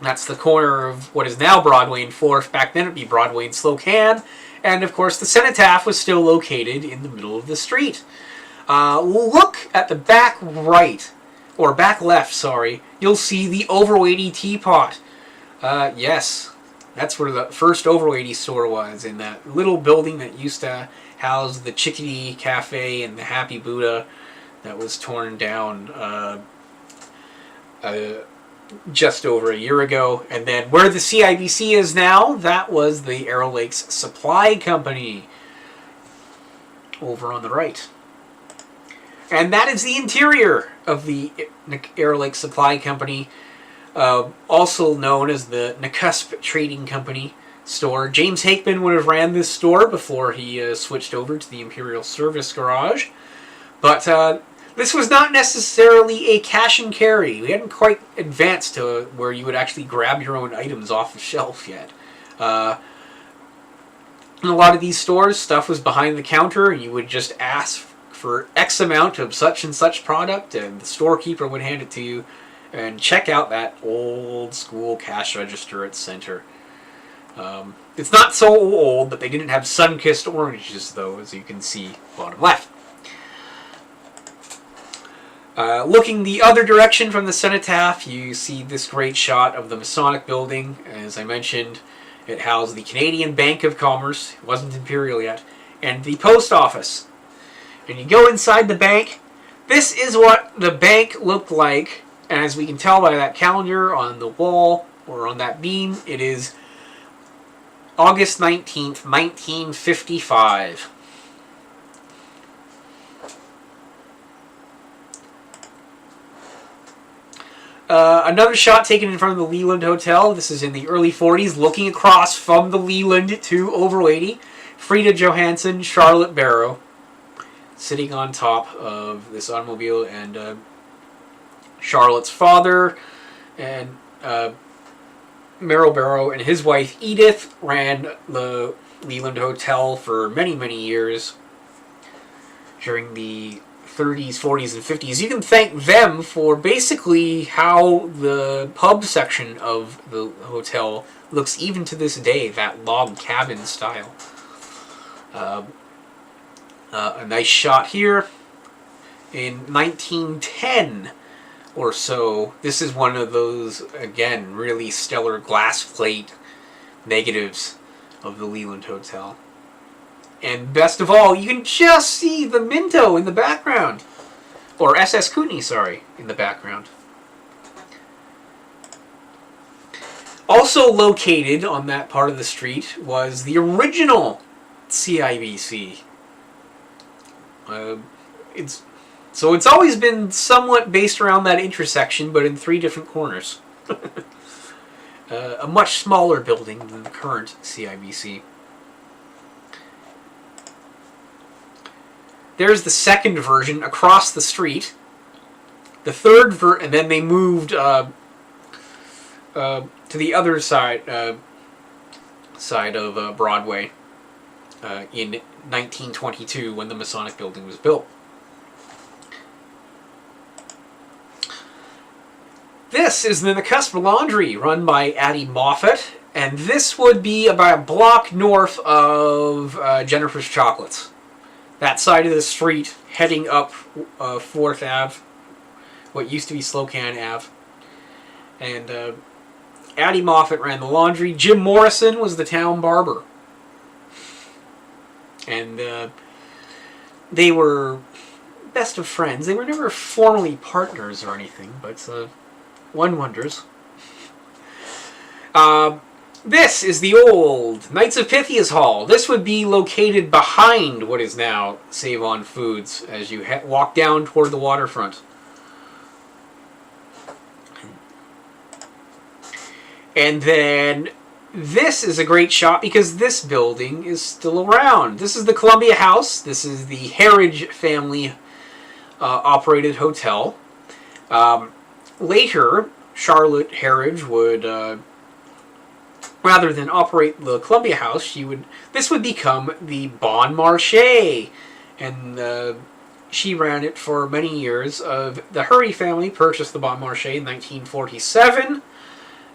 That's the corner of what is now Broadway and 4th. Back then it would be Broadway and Slocan. And of course the cenotaph was still located in the middle of the street. Look at the back right, or back left, sorry. You'll see the Overweighty teapot. Yes, that's where the first Overweighty store was, in that little building that used to house the Chickadee Cafe and the Happy Buddha that was torn down just over a year ago. And then where the CIBC is now, that was the Arrow Lakes Supply Company over on the right. And that is the interior of the Arrow Lakes Supply Company, also known as the Nakusp Trading Company store. James Hakeman would have ran this store before he switched over to the Imperial Service Garage. But this was not necessarily a cash and carry. We hadn't quite advanced to where you would actually grab your own items off the shelf yet. In a lot of these stores, stuff was behind the counter, and you would just ask for X amount of such and such product, and the storekeeper would hand it to you, and check out that old school cash register at center. It's not so old that they didn't have sun-kissed oranges, though, as you can see bottom left. Looking the other direction from the cenotaph, you see this great shot of the Masonic building. As I mentioned, it housed the Canadian Bank of Commerce, it wasn't Imperial yet, and the post office. And you go inside the bank. This is what the bank looked like, and as we can tell by that calendar on the wall, or on that beam, it is August 19th, 1955. Another shot taken in front of the Leland Hotel. This is in the early 40s, looking across from the Leland to Overweighty. Frida Johansson, Charlotte Barrow, sitting on top of this automobile, and Charlotte's father and Merrill Barrow and his wife Edith ran the Leland Hotel for many, many years during the 30s, 40s, and 50s. You can thank them for basically how the pub section of the hotel looks even to this day, that log cabin style. A nice shot here in 1910 or so. This is one of those, again, really stellar glass plate negatives of the Leland Hotel. And best of all, you can just see the Minto in the background. Or SS Kootenai, sorry, in the background. Also located on that part of the street was the original CIBC. It's always been somewhat based around that intersection, but in 3 different corners. A much smaller building than the current CIBC. There's the second version across the street. The third and then they moved to the other side of Broadway in 1922 when the Masonic Building was built. This is the Nakusp Laundry, run by Addie Moffat, and this would be about a block north of Jennifer's Chocolates. That side of the street, heading up 4th Ave, what used to be Slocan Ave. And Addie Moffat ran the laundry. Jim Morrison was the town barber. And they were best of friends. They were never formally partners or anything, but one wonders. This is the old Knights of Pythias Hall. This would be located behind what is now Save On Foods as you walk down toward the waterfront. And then this is a great shot because this building is still around. This is the Columbia House. This is the Harridge family operated hotel. Later, Charlotte Harridge would, rather than operate the Columbia House, this would become the Bon Marché, and she ran it for many years. The Hurry family purchased the Bon Marché in 1947,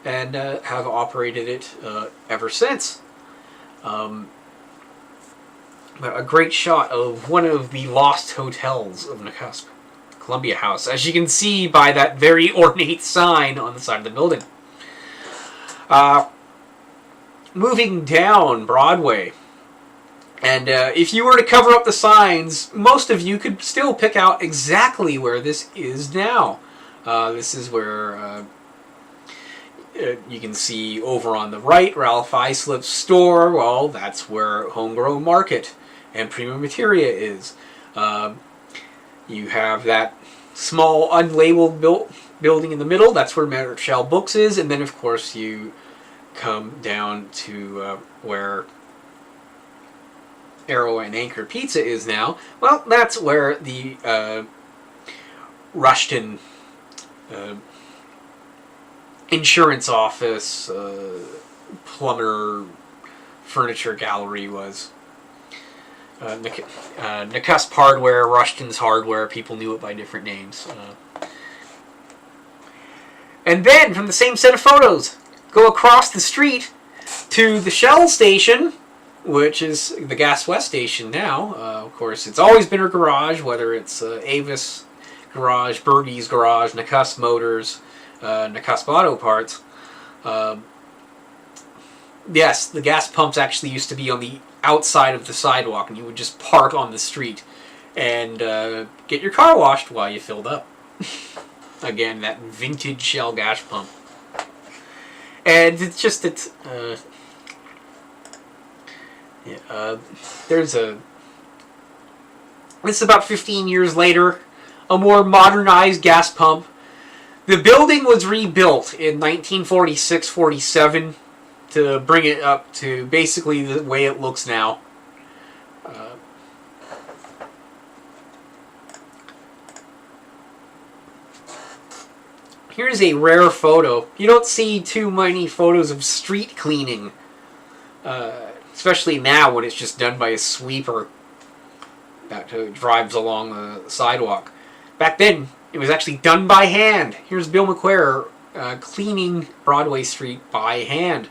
and have operated it ever since. A great shot of one of the lost hotels of Nakusp. Columbia House, as you can see by that very ornate sign on the side of the building. Moving down Broadway, and if you were to cover up the signs, most of you could still pick out exactly where this is now. This is where you can see over on the right, Ralph Islip's store. Well, that's where Homegrown Market and Prima Materia is. You have that small unlabeled building in the middle. That's where Marshall Books is. And then, of course, you come down to where Arrow and Anchor Pizza is now. Well, that's where the Rushton insurance office, plumber, furniture gallery was. Nakusp Hardware, Rushton's Hardware, people knew it by different names. And then, from the same set of photos, go across the street to the Shell station, which is the Gas West station now. Of course, it's always been a garage, whether it's Avis Garage, Birdie's Garage, Nakusp Motors, Nakusp Auto Parts. Yes, the gas pumps actually used to be on the outside of the sidewalk, and you would just park on the street and get your car washed while you filled up. Again, that vintage Shell gas pump. And it's just this is about 15 years later, a more modernized gas pump. The building was rebuilt in 1946-47 to bring it up to basically the way it looks now. Here's a rare photo. You don't see too many photos of street cleaning, especially now when it's just done by a sweeper that drives along the sidewalk. Back then, it was actually done by hand. Here's Bill McQuarrie cleaning Broadway Street by hand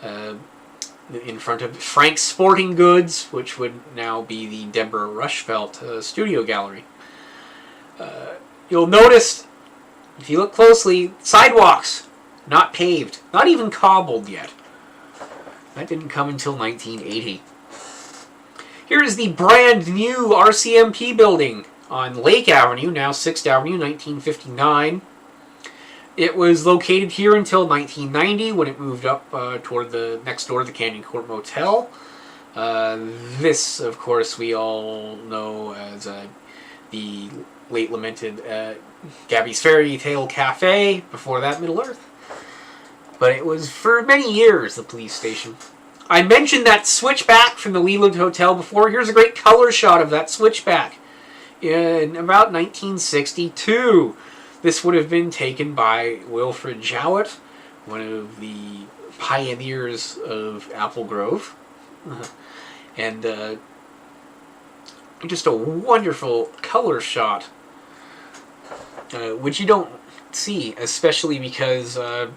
in front of Frank's Sporting Goods, which would now be the Deborah Rushfeldt Studio Gallery. You'll notice, if you look closely, sidewalks, not paved, not even cobbled yet. That didn't come until 1980. Here is the brand new RCMP building on Lake Avenue, now 6th Avenue, 1959. It was located here until 1990 when it moved up toward the next door, the Canyon Court Motel. This, of course, we all know as the late lamented Gabby's Fairy Tale Cafe, before that Middle Earth. But it was for many years the police station. I mentioned that switchback from the Leland Hotel before. Here's a great color shot of that switchback in about 1962. This would have been taken by Wilfred Jowett, one of the pioneers of Apple Grove. And just a wonderful color shot, which you don't see, especially because it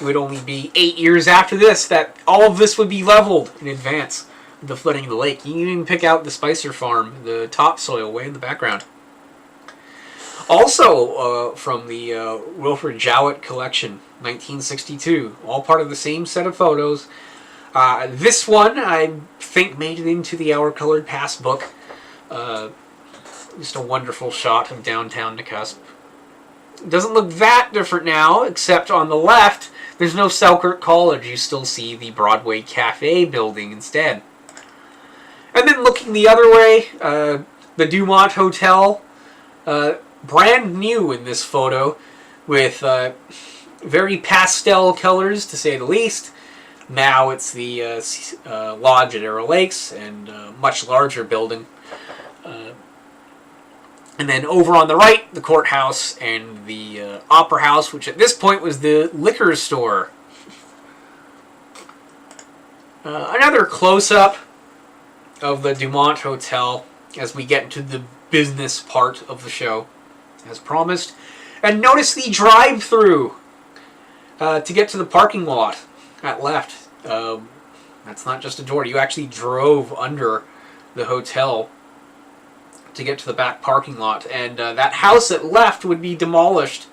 would only be 8 years after this that all of this would be leveled in advance of the flooding of the lake. You can even pick out the Spicer Farm, the topsoil way in the background. Also from the Wilfred Jowett collection, 1962, all part of the same set of photos. This one, I think, made it into the Our Colored Past book. Just a wonderful shot of downtown Nakusp. It doesn't look that different now, except on the left, there's no Selkirk College. You still see the Broadway Cafe building instead. And then looking the other way, the Dumont Hotel, brand new in this photo, with very pastel colors, to say the least. Now it's the Lodge at Arrow Lakes, and a much larger building. And then over on the right, the courthouse and the Opera House, which at this point was the liquor store. Another close-up of the Dumont Hotel as we get into the business part of the show, as promised. And notice the drive-through to get to the parking lot at left. That's not just a door. You actually drove under the hotel to get to the back parking lot. And that house at left would be demolished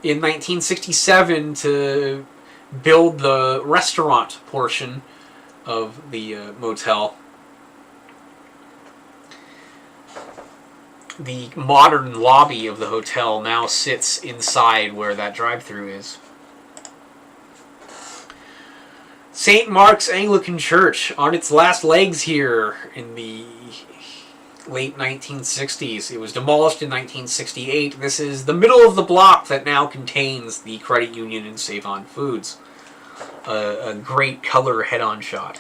in 1967 to build the restaurant portion of the motel. The modern lobby of the hotel now sits inside where that drive-through is. St. Mark's Anglican Church, on its last legs here in the late 1960s. It was demolished in 1968. This is the middle of the block that now contains the credit union and Save-On Foods. A great color head-on shot.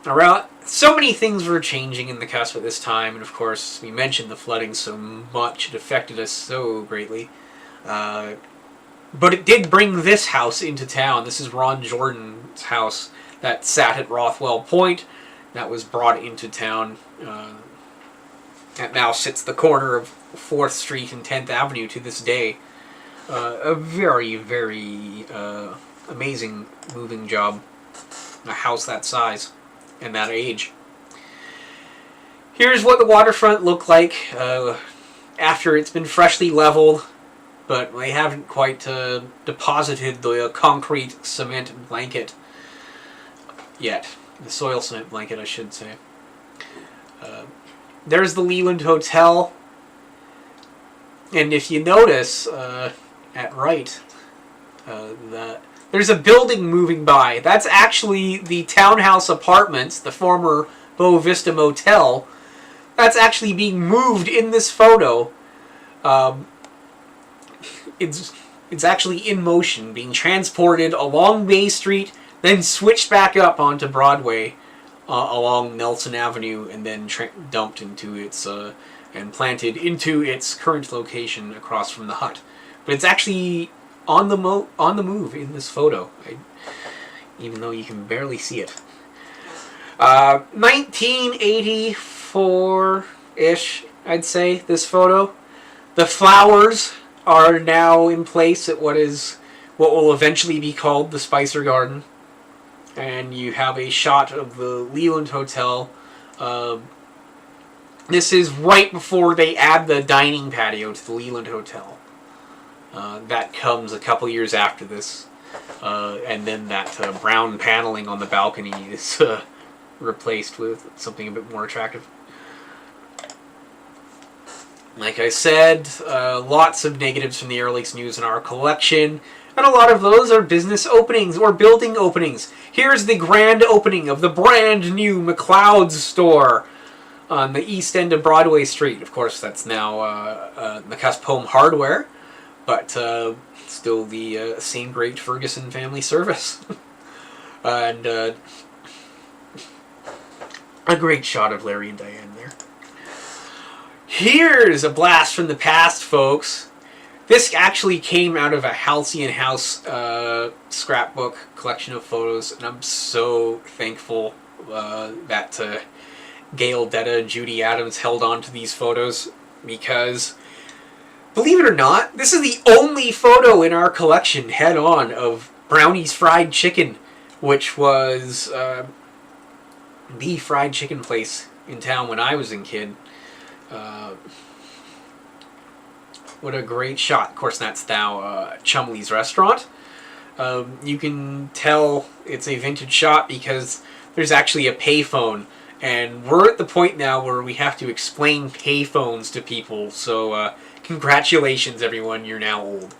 Around so many things were changing in Nakusp at this time, and of course we mentioned the flooding so much, it affected us so greatly. But it did bring this house into town. This is Ron Jordan's house that sat at Rothwell Point. That was brought into town. That now sits the corner of 4th Street and 10th Avenue to this day. A very, very amazing moving job. A house that size and that age. Here's what the waterfront looked like after it's been freshly leveled, but they haven't quite deposited the concrete cement blanket yet. The soil cement blanket, I should say. There's the Leland Hotel. And if you notice, at right, there's a building moving by. That's actually the townhouse apartments, the former Bow Vista Motel. That's actually being moved in this photo. It's actually in motion, being transported along Bay Street, then switched back up onto Broadway along Nelson Avenue, and then dumped into its and planted into its current location across from the hut. But it's actually on the move in this photo, even though you can barely see it. 1984-ish, I'd say, this photo. The flowers are now in place at what will eventually be called the Spicer Garden. And you have a shot of the Leland Hotel. This is right before they add the dining patio to the Leland Hotel. That comes a couple years after this. And then that brown paneling on the balcony is replaced with something a bit more attractive. Like I said, lots of negatives from the Arrow Lakes News in our collection, and a lot of those are business openings or building openings. Here's the grand opening of the brand new McLeod's store on the east end of Broadway Street. Of course, that's now Nakusp Home Hardware, but still the same great Ferguson family service. And a great shot of Larry and Diane there. Here's a blast from the past, folks. This actually came out of a Halcyon House scrapbook collection of photos, and I'm so thankful that Gail Detta and Judy Adams held on to these photos, because, believe it or not, this is the only photo in our collection head-on of Brownie's Fried Chicken, which was the fried chicken place in town when I was a kid. What a great shot. Of course, that's now Chumley's restaurant. You can tell it's a vintage shot because there's actually a payphone. And we're at the point now where we have to explain payphones to people. So congratulations, everyone. You're now old.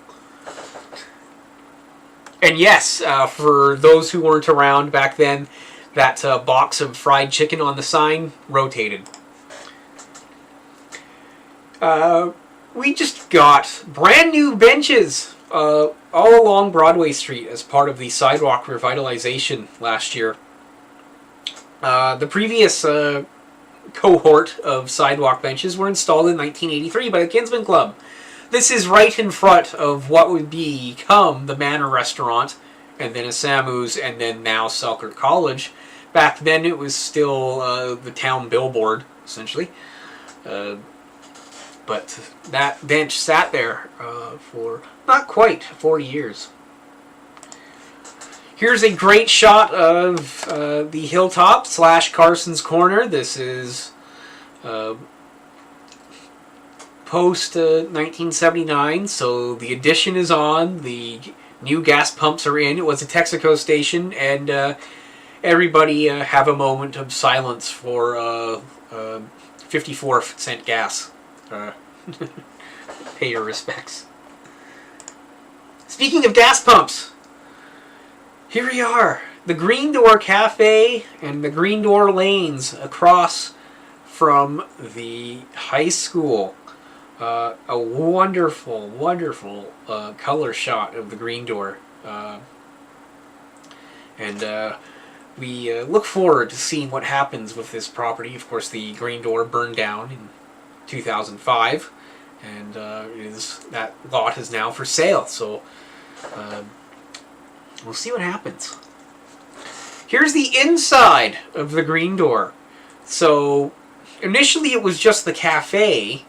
And yes, for those who weren't around back then, that box of fried chicken on the sign rotated. We just got brand new benches all along Broadway Street as part of the sidewalk revitalization last year. The previous cohort of sidewalk benches were installed in 1983 by the Kinsman Club. This is right in front of what would become the Manor Restaurant, and then a Samu's, and then now Selkirk College. Back then it was still the town billboard, essentially. But that bench sat there for not quite 40 years. Here's a great shot of the hilltop / Carson's Corner. This is post 1979, so the addition is on. The new gas pumps are in. It was a Texaco station, and everybody have a moment of silence for 54-cent gas. Pay your respects. Speaking of gas pumps, here we are, the Green Door Cafe and the Green Door Lanes across from the high school. A wonderful, wonderful color shot of the Green Door. And we look forward to seeing what happens with this property. Of course, the Green Door burned down in 2005, and that lot is now for sale. So we'll see what happens. Here's the inside of the Green Door. So initially it was just the cafe,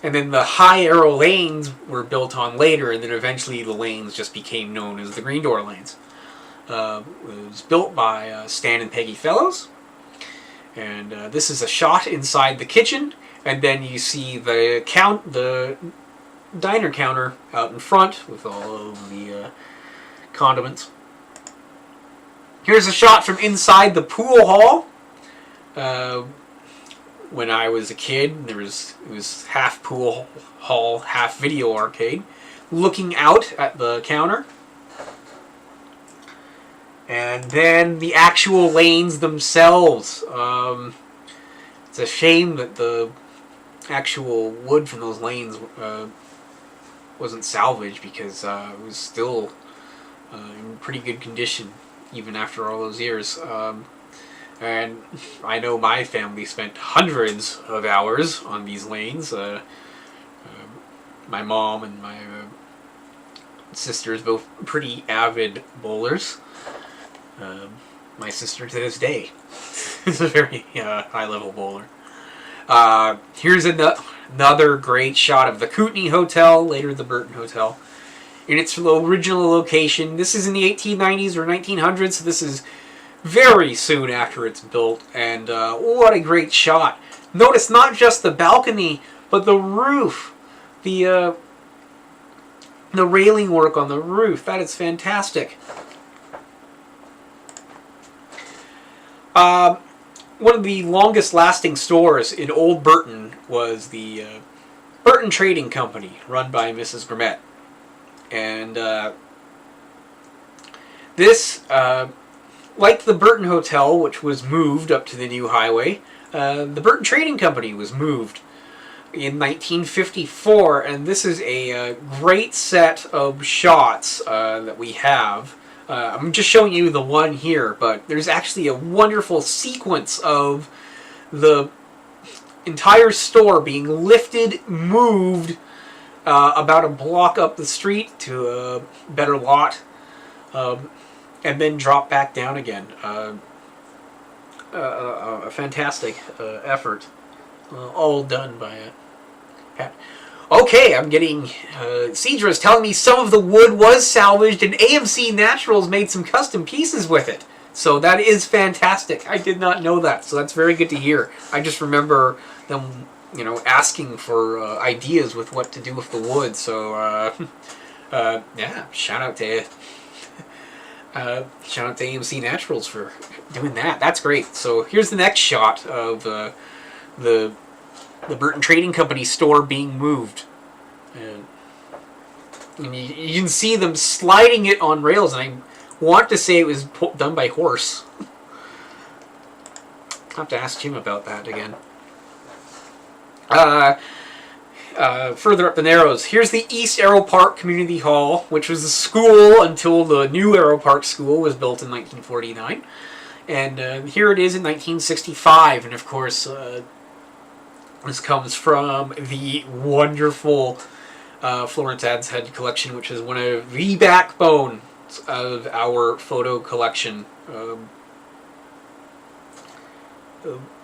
and then the high arrow lanes were built on later, and then eventually the lanes just became known as the Green Door Lanes. It was built by Stan and Peggy Fellows, and this is a shot inside the kitchen, and then you see the diner counter out in front with all of the condiments. Here's a shot from inside the pool hall. When I was a kid, it was half pool hall, half video arcade, looking out at the counter. And then the actual lanes themselves. It's a shame that the actual wood from those lanes wasn't salvaged, because it was still in pretty good condition even after all those years. And I know my family spent hundreds of hours on these lanes. My mom and my sisters, both pretty avid bowlers. My sister to this day is a very high-level bowler. Here's another great shot of the Kootenai Hotel, later the Burton Hotel, in its original location. This is in the 1890s or 1900s, so this is very soon after it's built, and what a great shot. Notice not just the balcony, but the roof, the railing work on the roof. That is fantastic. One of the longest lasting stores in Old Burton was the Burton Trading Company, run by Mrs. Grimmett. And this, like the Burton Hotel, which was moved up to the new highway, the Burton Trading Company was moved in 1954, and this is a great set of shots that we have. I'm just showing you the one here, but there's actually a wonderful sequence of the entire store being lifted, moved about a block up the street to a better lot, and then dropped back down again. A fantastic effort, all done by Pat. Okay, I'm getting... Cedra is telling me some of the wood was salvaged and AMC Naturals made some custom pieces with it. So that is fantastic. I did not know that, so that's very good to hear. I just remember them, you know, asking for ideas with what to do with the wood. So, yeah, shout out to AMC Naturals for doing that. That's great. So here's the next shot of the Burton Trading Company store being moved. And you can see them sliding it on rails, and I want to say it was done by horse. I'll have to ask Jim about that again. Further up the Narrows, here's the East Arrow Park Community Hall, which was a school until the new Arrow Park School was built in 1949. And here it is in 1965, and of course, this comes from the wonderful Florence Adds Head collection, which is one of the backbones of our photo collection.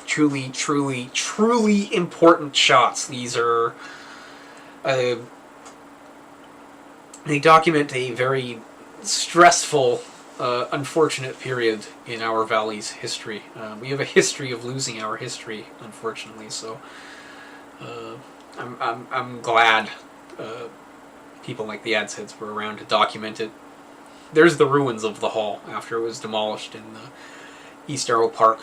Truly, truly, truly important shots. These are... they document a very stressful, unfortunate period in our valley's history. We have a history of losing our history, unfortunately, so I'm glad people like the Adds Heads were around to document it. There's the ruins of the hall after it was demolished in the East Arrow Park.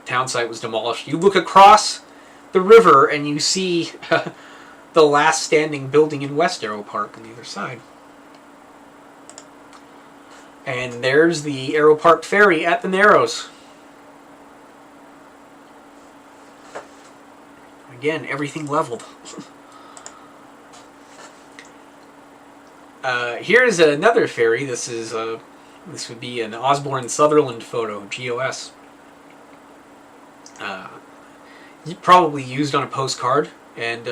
Town site was demolished. You look across the river and you see the last standing building in West Arrow Park on the other side. And there's the Arrow Park Ferry at the Narrows. Again, everything leveled. Here's another ferry. This would be an Osborne Sutherland photo, GOS. Probably used on a postcard, and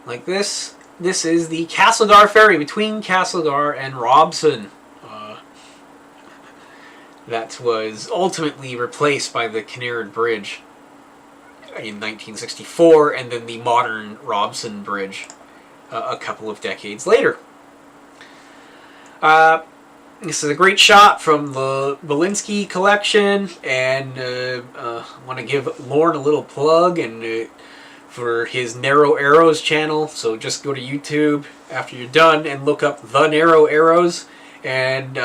like this is the Castlegar Ferry between Castlegar and Robson. That was ultimately replaced by the Kinnaird Bridge in 1964, and then the modern Robson Bridge a couple of decades later. This is a great shot from the Belinsky collection, and I want to give Lorne a little plug and for his Narrow Arrows channel. So just go to YouTube after you're done and look up The Narrow Arrows. And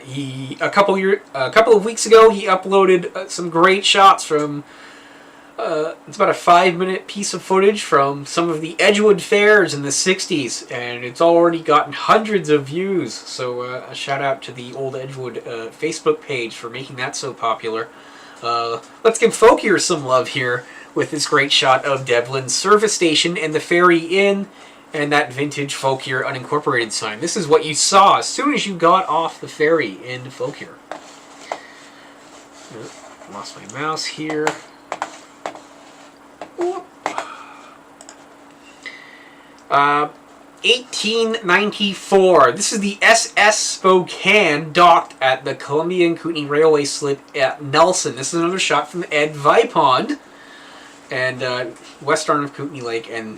he a couple of weeks ago he uploaded some great shots from. It's about a 5-minute piece of footage from some of the Edgewood fairs in the 60s, and it's already gotten hundreds of views. So a shout out to the Old Edgewood Facebook page for making that so popular. Let's give Folkier some love here with this great shot of Devlin's service station and the Ferry Inn and that vintage Folkier unincorporated sign. This is what you saw as soon as you got off the ferry in Folkier. Lost my mouse here. 1894. This is the SS Spokane docked at the Columbia and Kootenai Railway slip at Nelson. This is another shot from Ed Vipond and west arm of Kootenai Lake, and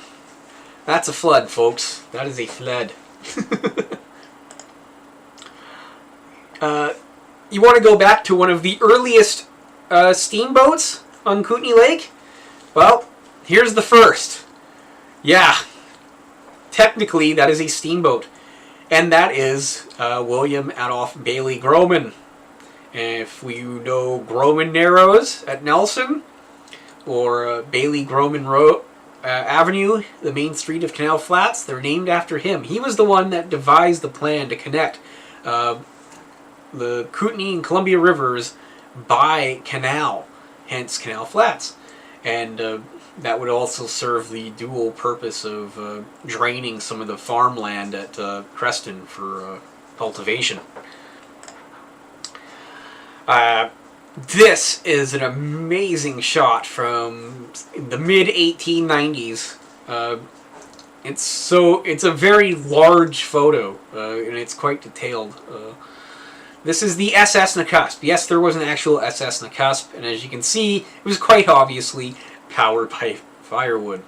that's a flood, folks. That is a flood. You want to go back to one of the earliest steamboats on Kootenai Lake? Well, here's the first. Yeah, technically that is a steamboat, and that is William Adolph Bailey Groman. And if you know Groman Narrows at Nelson, or Bailey Groman Avenue, the main street of Canal Flats, they're named after him. He was the one that devised the plan to connect the Kootenai and Columbia rivers by canal, hence Canal Flats. And that would also serve the dual purpose of draining some of the farmland at Creston for cultivation. This is an amazing shot from the mid-1890s. It's a very large photo, and it's quite detailed. This is the SS Nakusp. Yes, there was an actual SS Nakusp, and as you can see, it was quite obviously powered by firewood.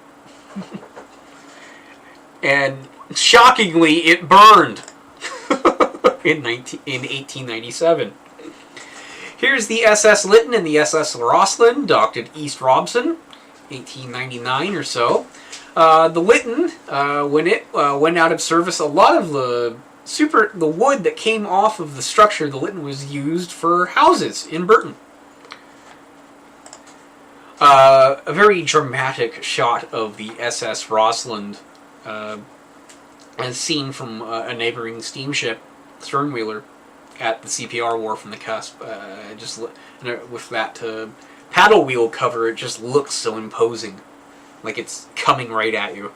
And shockingly, it burned in 1897. Here's the SS Lytton and the SS Rosslyn, docked at East Robson, 1899 or so. The Lytton, when it went out of service, a lot of the wood that came off of the structure of the Lytton was used for houses in Burton. A very dramatic shot of the SS Rosslyn, as seen from a neighboring steamship, Sternwheeler, at the CPR wharf in the Cusp. Just with that paddle wheel cover, it just looks so imposing, like it's coming right at you.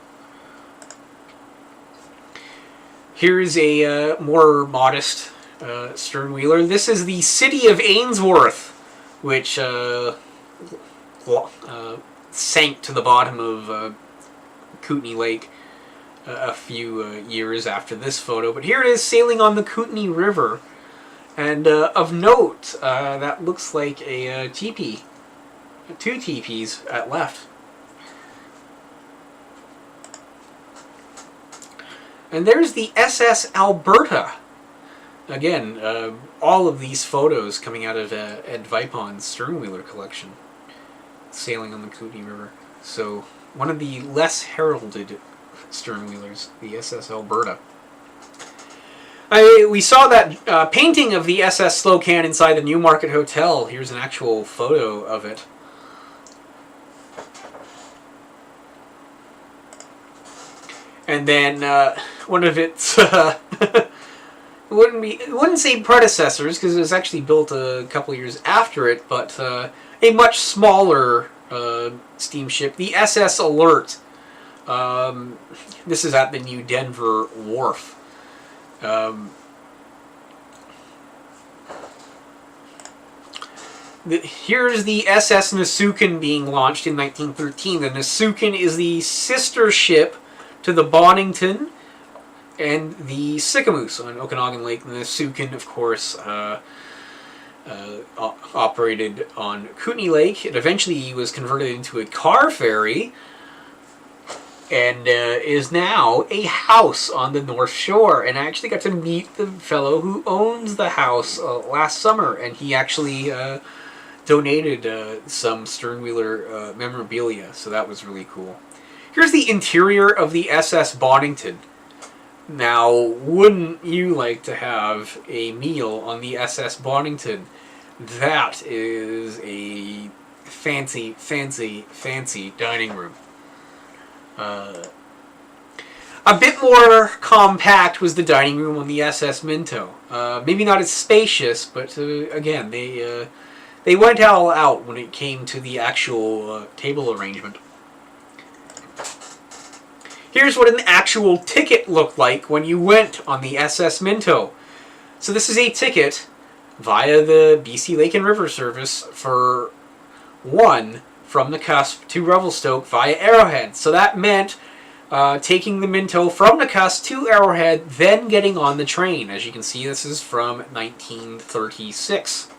Here's a more modest Sternwheeler. This is the city of Ainsworth, which sank to the bottom of Kootenai Lake a few years after this photo. But here it is sailing on the Kootenai River. And of note, that looks like a teepee. 2 teepees at left. And there's the SS Alberta. Again, all of these photos coming out of Ed Vipon's Sternwheeler collection, sailing on the Kootenai River. So, one of the less heralded Sternwheelers, the SS Alberta. We saw that painting of the SS Slocan inside the Newmarket Hotel. Here's an actual photo of it. And then one of its wouldn't say predecessors, because it was actually built a couple years after it, but a much smaller steamship, the SS Alert. This is at the New Denver Wharf. Here's the SS Nasukan being launched in 1913. The Nasukan is the sister ship to the Bonington and the Sicamous on Okanagan Lake. The Nasukan, of course, operated on Kootenai Lake. It eventually was converted into a car ferry, and is now a house on the North Shore. And I actually got to meet the fellow who owns the house last summer, and he actually donated some Sternwheeler memorabilia, so that was really cool. Here's the interior of the SS Bonington. Now, wouldn't you like to have a meal on the SS Bonington? That is a fancy, fancy, fancy dining room. A bit more compact was the dining room on the SS Minto. Maybe not as spacious, but again, they went all out when it came to the actual table arrangement. Here's what an actual ticket looked like when you went on the SS Minto. So this is a ticket via the BC Lake and River Service for one from Nakusp to Revelstoke via Arrowhead. So that meant taking the Minto from Nakusp to Arrowhead, then getting on the train. As you can see, this is from 1936.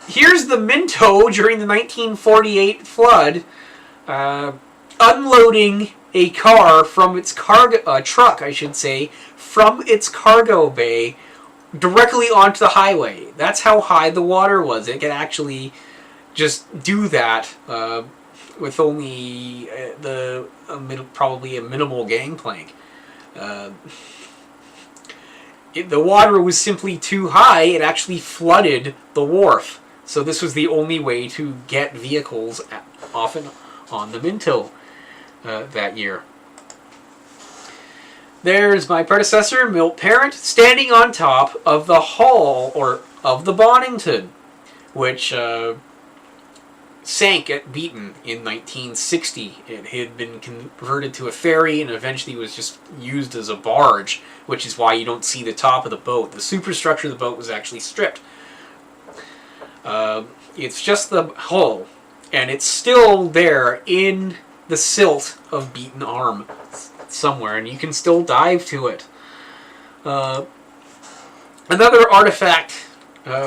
Here's the Minto during the 1948 flood, unloading a car from its cargo, truck, I should say, from its cargo bay directly onto the highway. That's how high the water was. It could actually just do that with only probably a minimal gangplank. The water was simply too high. It actually flooded the wharf So this was the only way to get vehicles often on the Minto that year. There's my predecessor, Milt Parent, standing on top of the hull, or of the Bonington, which sank at Beaton in 1960. It had been converted to a ferry and eventually was just used as a barge, which is why you don't see the top of the boat. The superstructure of the boat was actually stripped. It's just the hull, and it's still there in the silt of Beaton Arm somewhere, and you can still dive to it. Another artifact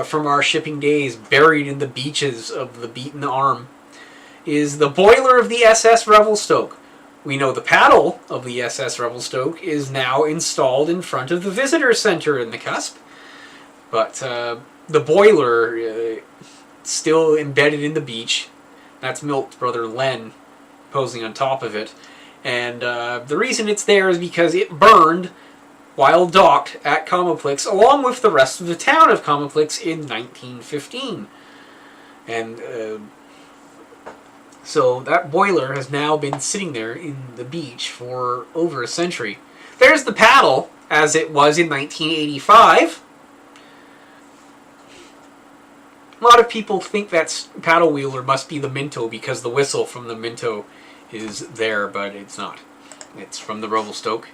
from our shipping days, buried in the beaches of the Beaton Arm, is the boiler of the SS Revelstoke. We know the paddle of the SS Revelstoke is now installed in front of the visitor center in Nakusp, but the boiler still embedded in the beach. That's Milt's brother Len posing on top of it. And the reason it's there is because it burned while docked at Comoplex, along with the rest of the town of Comoplex in 1915. And so that boiler has now been sitting there in the beach for over a century. There's the paddle, as it was in 1985. A lot of people think that paddle wheeler must be the Minto because the whistle from the Minto is there, but it's not. It's from the Revelstoke.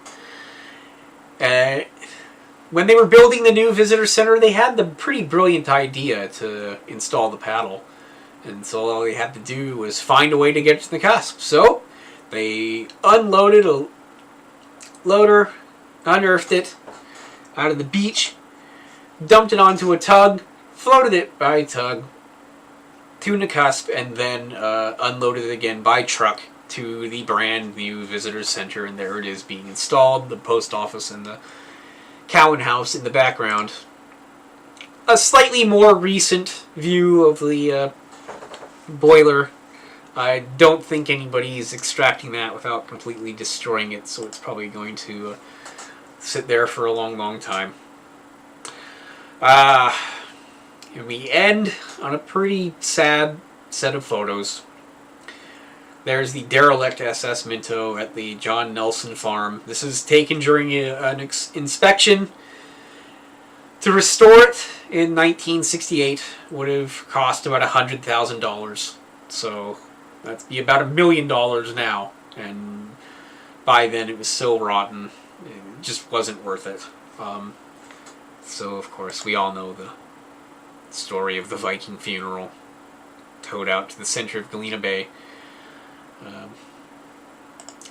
When they were building the new visitor center, they had the pretty brilliant idea to install the paddle. And so all they had to do was find a way to get to the cusp. So they unloaded a loader, unearthed it out of the beach, dumped it onto a tug, floated it by tug to Nakusp, and then unloaded it again by truck to the brand new visitor center, and there it is being installed, the post office and the Cowan House in the background. A slightly more recent view of the boiler. I don't think anybody's extracting that without completely destroying it, so it's probably going to sit there for a long, long time. And we end on a pretty sad set of photos. There's the derelict SS Minto at the John Nelson farm. This is taken during an inspection. To restore it in 1968 would have cost about $100,000. So that'd be about $1 million now. And by then it was so rotten, it just wasn't worth it. So of course we all know the story of the Viking funeral, towed out to the center of Galena Bay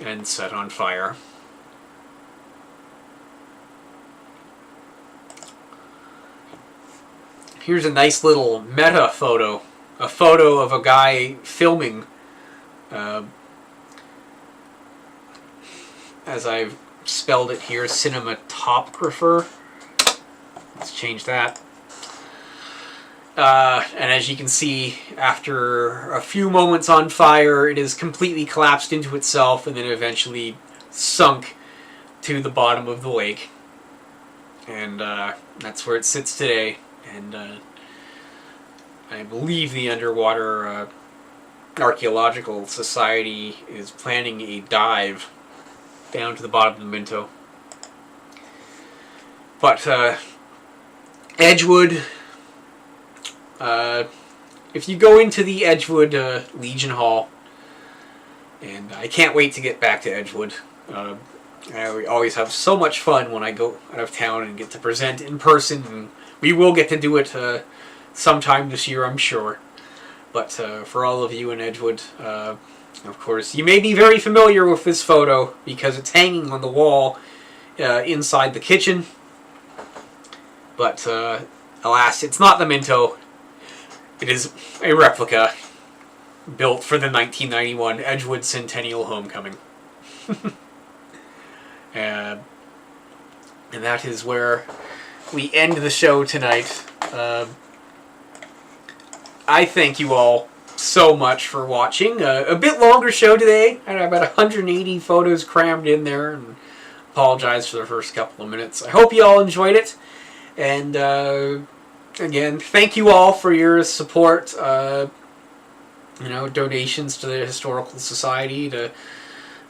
and set on fire. Here's a nice little meta photo, a photo of a guy filming, as I've spelled it here, cinematographer. Let's change that. And as you can see, after a few moments on fire, it has completely collapsed into itself and then eventually sunk to the bottom of the lake. And that's where it sits today. And I believe the Underwater Archaeological Society is planning a dive down to the bottom of the Minto. But Edgewood... if you go into the Edgewood Legion Hall, and I can't wait to get back to Edgewood. I always have so much fun when I go out of town and get to present in person, and we will get to do it sometime this year, I'm sure. But for all of you in Edgewood, of course, you may be very familiar with this photo because it's hanging on the wall inside the kitchen. But alas, it's not the Minto. It is a replica built for the 1991 Edgewood Centennial Homecoming. And that is where we end the show tonight. I thank you all so much for watching. A bit longer show today. I had about 180 photos crammed in there, and apologize for the first couple of minutes. I hope you all enjoyed it. And again, thank you all for your support. Donations to the Historical Society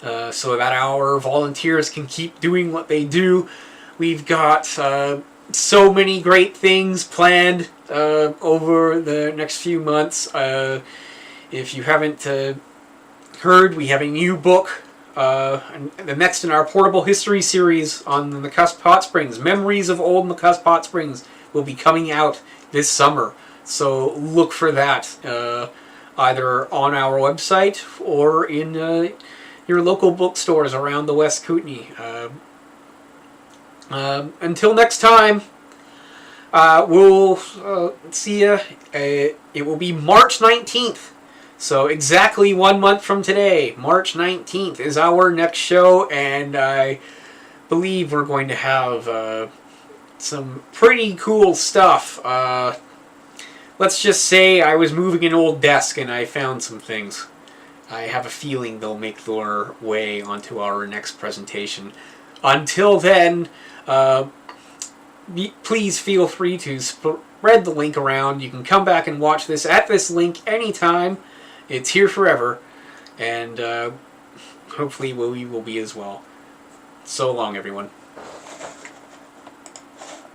so that our volunteers can keep doing what they do. We've got so many great things planned over the next few months. If you haven't heard, we have a new book, the next in our portable history series on the Nakusp Hot Springs. Memories of Old Nakusp Hot Springs will be coming out this summer, so look for that either on our website or in your local bookstores around the West Kootenay. Until next time, we'll see you. It will be March 19th. So exactly 1 month from today, March 19th, is our next show, and I believe we're going to have some pretty cool stuff. Let's just say I was moving an old desk and I found some things. I have a feeling they'll make their way onto our next presentation. Until then, please feel free to spread the link around. You can come back and watch this at this link anytime. It's here forever, and hopefully we will be as well. So long, everyone.